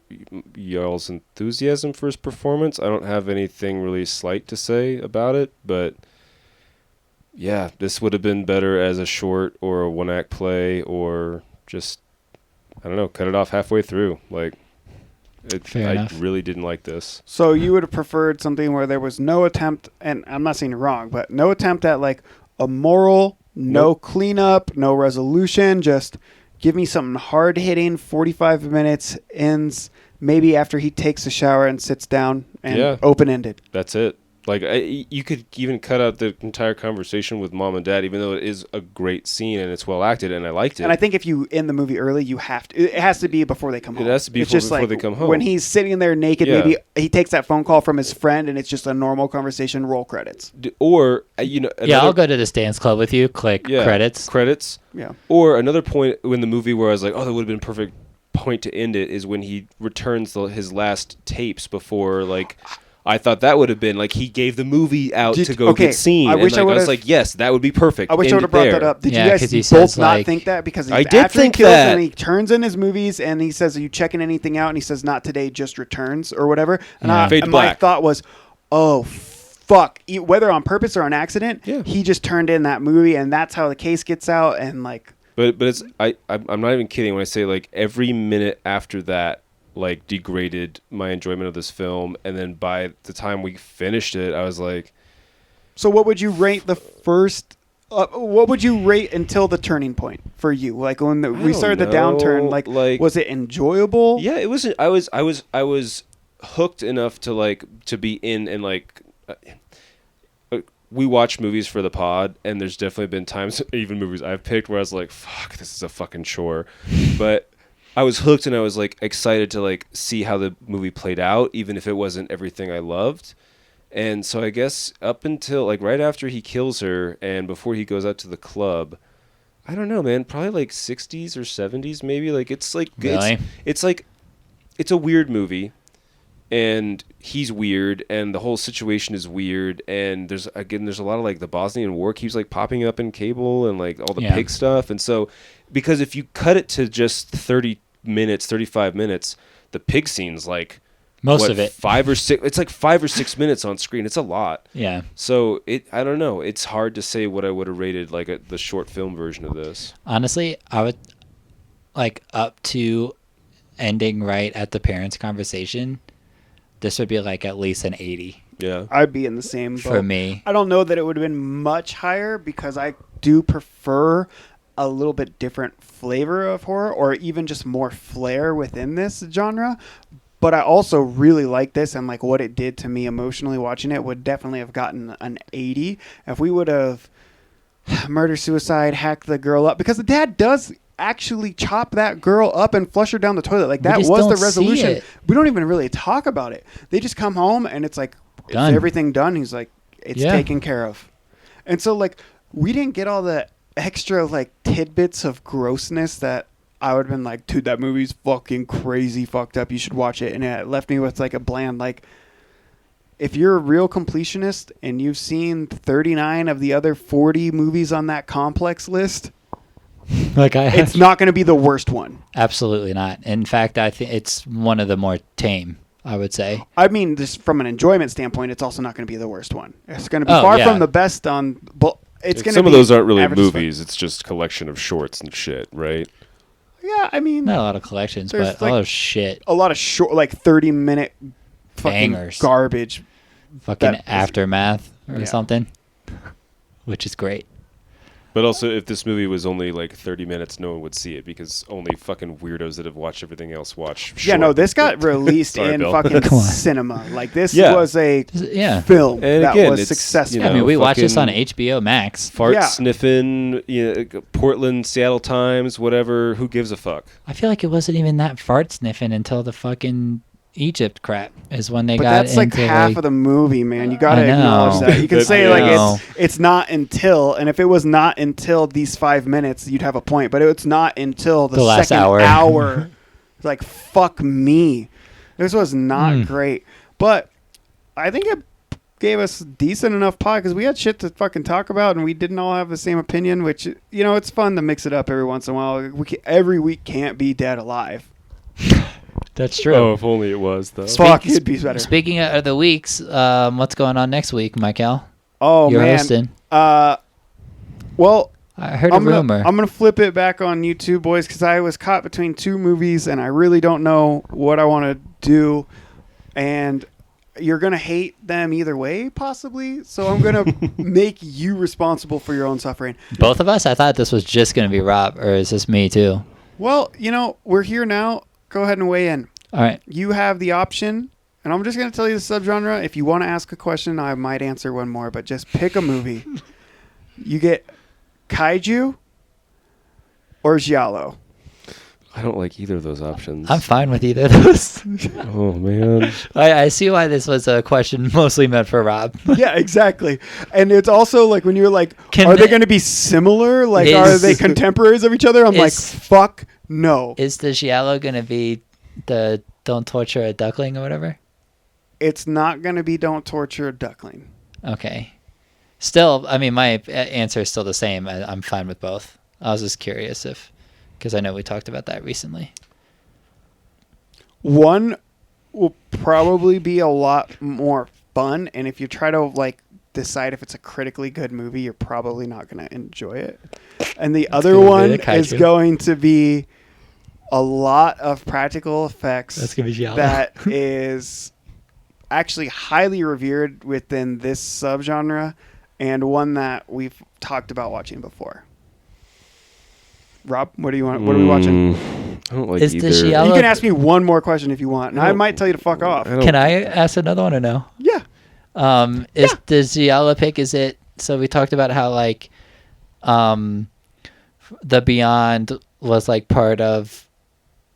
y'all's enthusiasm for his performance. I don't have anything really slight to say about it, but... yeah, this would have been better as a short or a one-act play, or just... I don't know, cut it off halfway through. Like, Fair I enough. really didn't like this. So you would have preferred something where there was no attempt, and I'm not saying you're wrong, but no attempt at like a moral, no Nope. cleanup, no resolution, just give me something hard hitting, 45 minutes, ends maybe after he takes a shower and sits down, and Yeah. open-ended. That's it. Like, you could even cut out the entire conversation with mom and dad, even though it is a great scene and it's well acted and I liked it. And I think if you end the movie early, you have to. It has to be before they come home. It has to be It's just before like they come home. When he's sitting there naked, Yeah. maybe he takes that phone call from his friend, and it's just a normal conversation. Roll credits. Or, Yeah, another- I'll go to the dance club with you. Click credits. Credits. Yeah. Or another point in the movie where I was like, oh, that would have been perfect point to end it is when he returns his last tapes before, like... I thought that would have been like he gave the movie out to go get seen. I wish and, like, I I was would've- like, yes, that would be perfect. I wish I End would have it brought there. that up. Did Yeah, you guys 'cause he both says, not like- think that? Because I did after think he kills that. and he turns in his movies and he says, "Are you checking anything out?" And he says, "Not today, just returns," or whatever. And, Yeah. Fade and to my black. thought was, "Oh fuck!" Whether on purpose or on accident, Yeah. he just turned in that movie, and that's how the case gets out. And like, But it's I'm not even kidding when I say like every minute after that like degraded my enjoyment of this film, and then by the time we finished it, I was like, so what would you rate the first? What would you rate until the turning point for you? Like when we don't started the know. downturn, like was it enjoyable? yeah, it was. I was hooked enough to be in and like. We watch movies for the pod, and there's definitely been times, even movies I've picked, where I was like, "Fuck, this is a fucking chore," but I was hooked, and I was like excited to like see how the movie played out, even if it wasn't everything I loved. And so I guess up until like right after he kills her and before he goes out to the club, I don't know, man, probably like 60s or 70s maybe. Like it's like Really? it's like it's a weird movie. And he's weird, and the whole situation is weird, and there's a lot of like the Bosnian War keeps like popping up in cable and like all the Yeah. pig stuff, and so because if you cut it to just 35 minutes, the pig scene's like Most of it. 5 or 6. It's like 5 or 6 minutes on screen. It's a lot. Yeah. So I don't know. It's hard to say what I would have rated like the short film version of this. Honestly, I would like up to ending right at the parents' conversation. This would be like at least an 80 Yeah. I'd be in the same boat. for me. I don't know that it would have been much higher because I do prefer a little bit different flavor of horror or even just more flair within this genre. But I also really like this, and like what it did to me emotionally watching it would definitely have gotten an 80 if we would have murder, suicide, hacked the girl up, because the dad does actually chop that girl up and flush her down the toilet. Like that just was the don't see resolution. it. We don't even really talk about it. They just come home and it's like, Done. is everything done? He's like, it's Yeah. taken care of. And so like we didn't get all the extra like tidbits of grossness that I would have been like, dude, that movie's fucking crazy fucked up. You should watch it. And it left me with like a bland, like, if you're a real completionist and you've seen 39 of the other 40 movies on that complex list, Like I it's not going to be the worst one. Absolutely not. In fact, I think it's one of the more tame, I would say. I mean, just from an enjoyment standpoint, it's also not going to be the worst one. It's going to be Oh, far yeah. from the best on. But it's going to Some be of those aren't really average as fuck. movies. It's just collection of shorts and shit, right? Yeah, I mean, Not a lot of collections, There's, but like, a lot of shit. a lot of short, like 30-minute fucking Bangers. garbage. Fucking that is- Aftermath or Yeah. something, which is great. But also, if this movie was only like 30 minutes, no one would see it because only fucking weirdos that have watched everything else watch. Yeah, no, this got released Sorry, in Bill. fucking Come on. cinema. Like, this Yeah. was a Yeah. film And that again, was it's, successful. you Yeah, I mean, know, we watched this on fucking HBO Max. Fart Yeah. sniffing, Portland, Seattle Times, whatever. Who gives a fuck? I feel like it wasn't even that fart sniffing until the fucking Egypt crap is when they But got that's like into half of the movie, man. You gotta I know. acknowledge that. You can That- say I like know. it's not until, and if it was not until these 5 minutes, you'd have a point. But it's not until the last second hour. hour. Like, fuck me, this was not great. But I think it gave us decent enough pod because we had shit to fucking talk about, and we didn't all have the same opinion. Which, it's fun to mix it up every once in a while. Every week can't be Dead Alive. That's true. Oh, if only it was though. Fuck, it'd be better. Speaking of the weeks, what's going on next week, Mykel? Oh You're man. hosting. Well, I heard I'm a rumor. gonna flip it back on YouTube, boys, because I was caught between two movies, and I really don't know what I want to do. And you're gonna hate them either way, possibly. So I'm gonna make you responsible for your own suffering. Both of us? I thought this was just going to be Rob, or is this me too? Well, we're here now. Go ahead and weigh in. All right. You have the option, and I'm just gonna tell you the subgenre. If you want to ask a question, I might answer one more, but just pick a movie. You get kaiju or giallo. I don't like either of those options. I'm fine with either of those. Oh man. I see why this was a question mostly meant for Rob. Yeah, exactly. And it's also like when you're like, Can are they they- going to be similar? Like, Is- are they contemporaries of each other? I'm like, Is- fuck no. Is the Giallo going to be the Don't Torture a Duckling or whatever? It's not going to be Don't Torture a Duckling. Okay. Still, I mean, my answer is still the same. I'm fine with both. I was just curious because I know we talked about that recently. One will probably be a lot more fun, and if you try to like decide if it's a critically good movie, you're probably not going to enjoy it. And the other gonna be one the kaiju. is going to be a lot of practical effects. That's going to be Giallo. That is actually highly revered within this subgenre, and one that we've talked about watching before. Rob, what do you want? What are we watching? I don't like Is the either. Giallo- You can ask me one more question if you want, and I don't- might tell you to fuck off. Can I ask another one or no? Yeah. Is the Giallo pick, is it, so we talked about how like the Beyond was like part of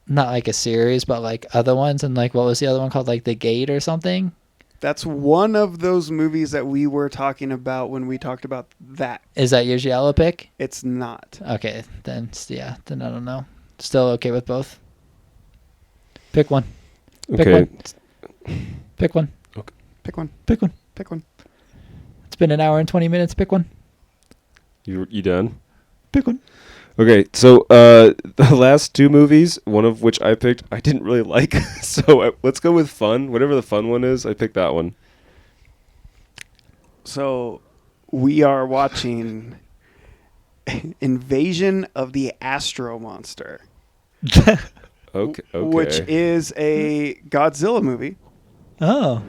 not like a series but like other ones, and like what was the other one called, like The Gate or something? That's one of those movies that we were talking about when we talked about that. Is that your Giallo pick? It's not. Okay, then then I don't know. Still okay with both? Pick one. Pick Okay. one. Pick one. Pick one. Pick one. Pick one. It's been an hour and 20 minutes. Pick one. You done? Pick one. Okay, so the last two movies, one of which I picked, I didn't really like. So let's go with fun. Whatever the fun one is, I picked that one. So we are watching Invasion of the Astro Monster, Okay. which is a Godzilla movie. Oh.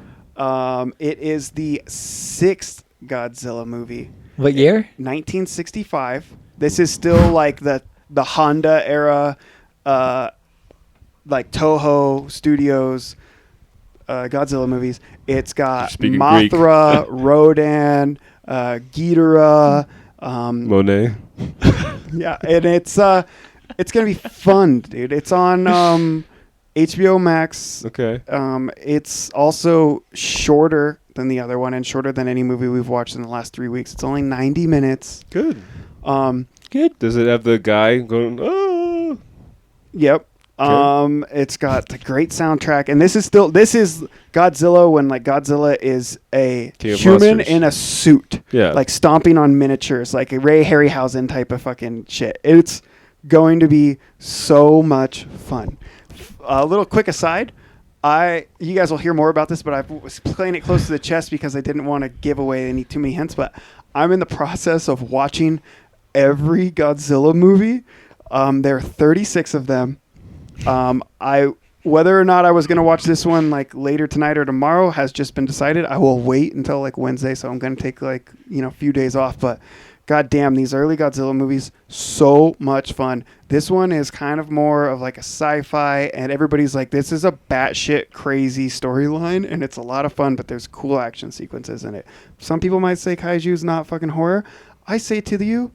It is the sixth Godzilla movie. What year? 1965. This is still like the Honda era, like Toho Studios Godzilla movies. It's got Speaking Greek. Mothra, Rodan, Ghidorah. Monet. Yeah, and it's gonna be fun, dude. It's on HBO Max. Okay. It's also shorter than the other one and shorter than any movie we've watched in the last 3 weeks. It's only 90 minutes. Good. Good. Does it have the guy going, oh? Yep. Okay. It's got a great soundtrack, and this is Godzilla when like Godzilla is a King of human Monsters. in a suit, Yeah. like stomping on miniatures, like a Ray Harryhausen type of fucking shit. It's going to be so much fun. A little quick aside, you guys will hear more about this, but I was playing it close to the chest because I didn't want to give away too many hints. But I'm in the process of watching every Godzilla movie. There are 36 of them. Whether or not I was going to watch this one like later tonight or tomorrow has just been decided. I will wait until like Wednesday, so I'm going to take like a few days off. But God damn, these early Godzilla movies, so much fun. This one is kind of more of like a sci-fi, and everybody's like, this is a batshit crazy storyline, and it's a lot of fun, but there's cool action sequences in it. Some people might say Kaiju's not fucking horror. I say to you,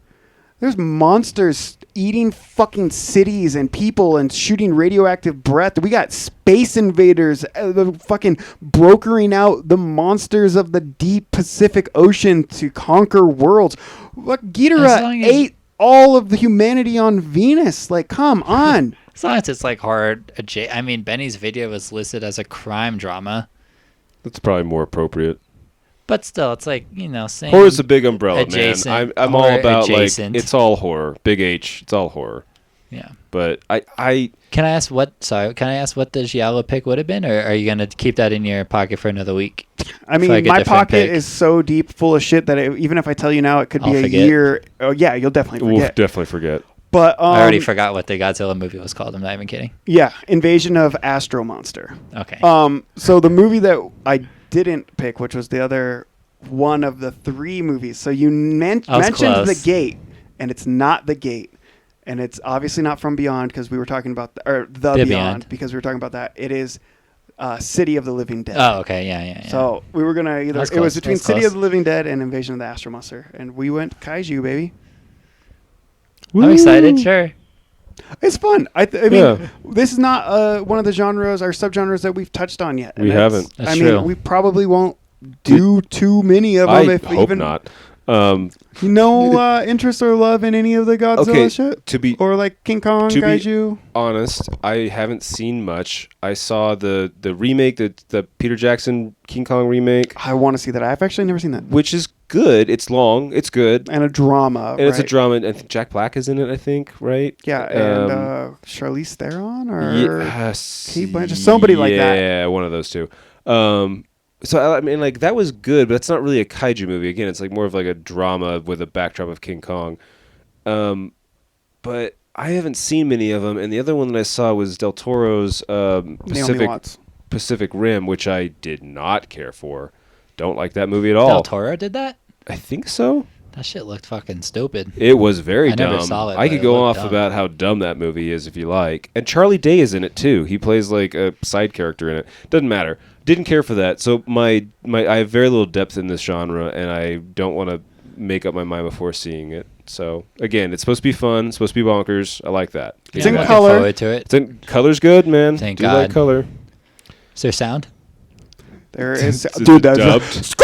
there's monsters eating fucking cities and people and shooting radioactive breath. We got space invaders fucking brokering out the monsters of the deep Pacific Ocean to conquer worlds. Look, Ghidorah ate all of the humanity on Venus. Like, come on. As long as it's like horror. I mean, Benny's video was listed as a crime drama. That's probably more appropriate. But still, it's like, same. Horror's a big umbrella, adjacent, man. I'm all about adjacent. like it's all horror. Big H, it's all horror. Yeah. But I Can I ask what the Giallo pick would have been, or are you gonna keep that in your pocket for another week? I mean, my pocket is so deep full of shit that even if I tell you now, it could be a year. Oh yeah, you'll definitely forget. We'll definitely forget. But I already forgot what the Godzilla movie was called. I'm not even kidding. Yeah, Invasion of Astro Monster. Okay. So the movie that I didn't pick, which was the other one of the 3 movies. So you mentioned close. The Gate, and it's not The Gate, and it's obviously not From Beyond because we were talking about the Beyond because we were talking about that. It is City of the Living Dead. Oh, okay, yeah. So we were gonna it was between City of the Living Dead and Invasion of the Astro Monster, and we went Kaiju, baby. I'm excited. Sure. It's fun. I mean, this is not one of the genres or subgenres that we've touched on yet. We haven't. That's true. We probably won't do too many of them. I hope not. No interest or love in any of the Godzilla shit? Or like King Kong, Kaiju? Be honest, I haven't seen much. I saw the remake, the Peter Jackson King Kong remake. I want to see that. I've actually never seen that. Which is good. It's long. It's good. And a drama. And it's a drama. I think Jack Black is in it, I think, right? Yeah, and Charlize Theron or yes, Kate Blanchett, somebody like that. Yeah, one of those two. So I mean, like that was good, but it's not really a kaiju movie. Again, it's like more of like a drama with a backdrop of King Kong. But I haven't seen many of them, and the other one that I saw was Del Toro's Pacific Rim, which I did not care for. Don't like that movie at all. Del Toro did that? I think so. That shit looked fucking stupid. It was very dumb. Never saw it. I could go off about how dumb that movie is if you like. And Charlie Day is in it too. He plays like a side character in it. Doesn't matter. Didn't care for that. So I have very little depth in this genre, and I don't want to make up my mind before seeing it. So again, it's supposed to be fun. It's supposed to be bonkers. I like that. It's in looking color. forward to it. Color's good, man. Thank Do God. like color. Is there sound? There is, dude. That's Dubbed.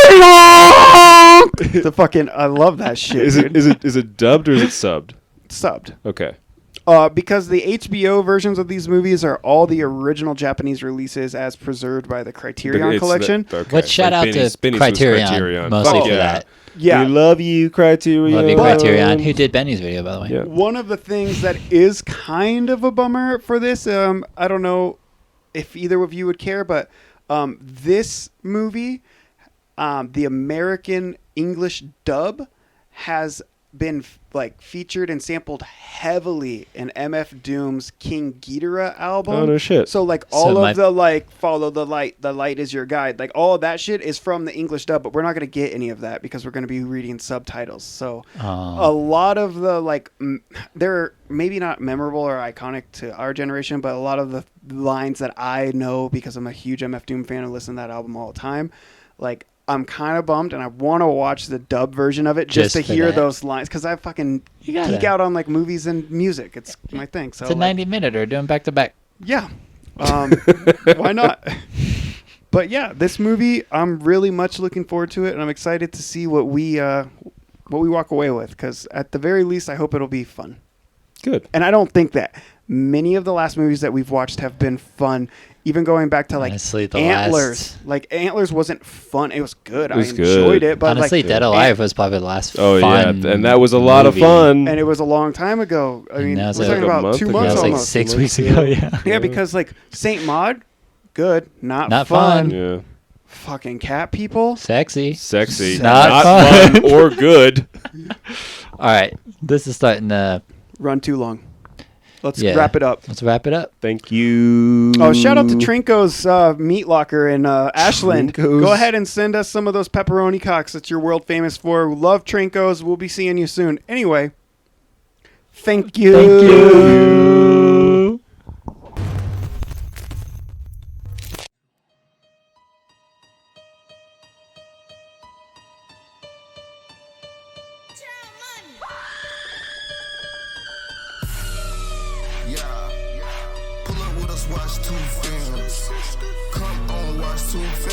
the fucking. I love that shit. Is it dubbed or is it subbed? Subbed? Okay. Because the HBO versions of these movies are all the original Japanese releases as preserved by the Criterion Collection. Let's shout out to Criterion mostly for that. Yeah. We love you, Criterion. Love you, Criterion. Who did Benny's video, by the way? Yeah. One of the things that is kind of a bummer for this, I don't know if either of you would care, but this movie, the American English dub, has been featured and sampled heavily in MF Doom's King Ghidorah album. Oh no shit. So all of the follow the light is your guide. All of that shit is from the English dub, but we're not going to get any of that because we're going to be reading subtitles. So a lot of the they're maybe not memorable or iconic to our generation, but a lot of the lines that I know because I'm a huge MF Doom fan and listen to that album all the time, I'm kind of bummed, and I want to watch the dub version of it just to hear those lines, because I fucking geek out on movies and music. It's my thing. So it's a 90-minute or doing back to back. Yeah, why not? But yeah, this movie, I'm really much looking forward to it, and I'm excited to see what we walk away with, because at the very least, I hope it'll be fun. Good. And I don't think that many of the last movies that we've watched have been fun. Even going back to honestly, Antlers. Antlers wasn't fun. It was good. I enjoyed it. But honestly, Dead Alive was probably the last fun yeah. And that was a lot of fun. And it was a long time ago. I mean, we're talking about 2 months almost. That was like 6 weeks ago, yeah. Yeah, because Saint Maud, good. Not fun. Yeah. Fucking cat people. Sexy. Not fun or good. All right. This is starting to run too long. Let's Yeah. wrap it up. Let's wrap it up. Thank you. Oh, shout out to Trinko's Meat Locker in Ashland. Trinko's. Go ahead and send us some of those pepperoni cocks that you're world famous for. We love Trinko's. We'll be seeing you soon. Anyway, thank you. Thank you. Yeah, pull up with us, watch two films. Come on, watch two films.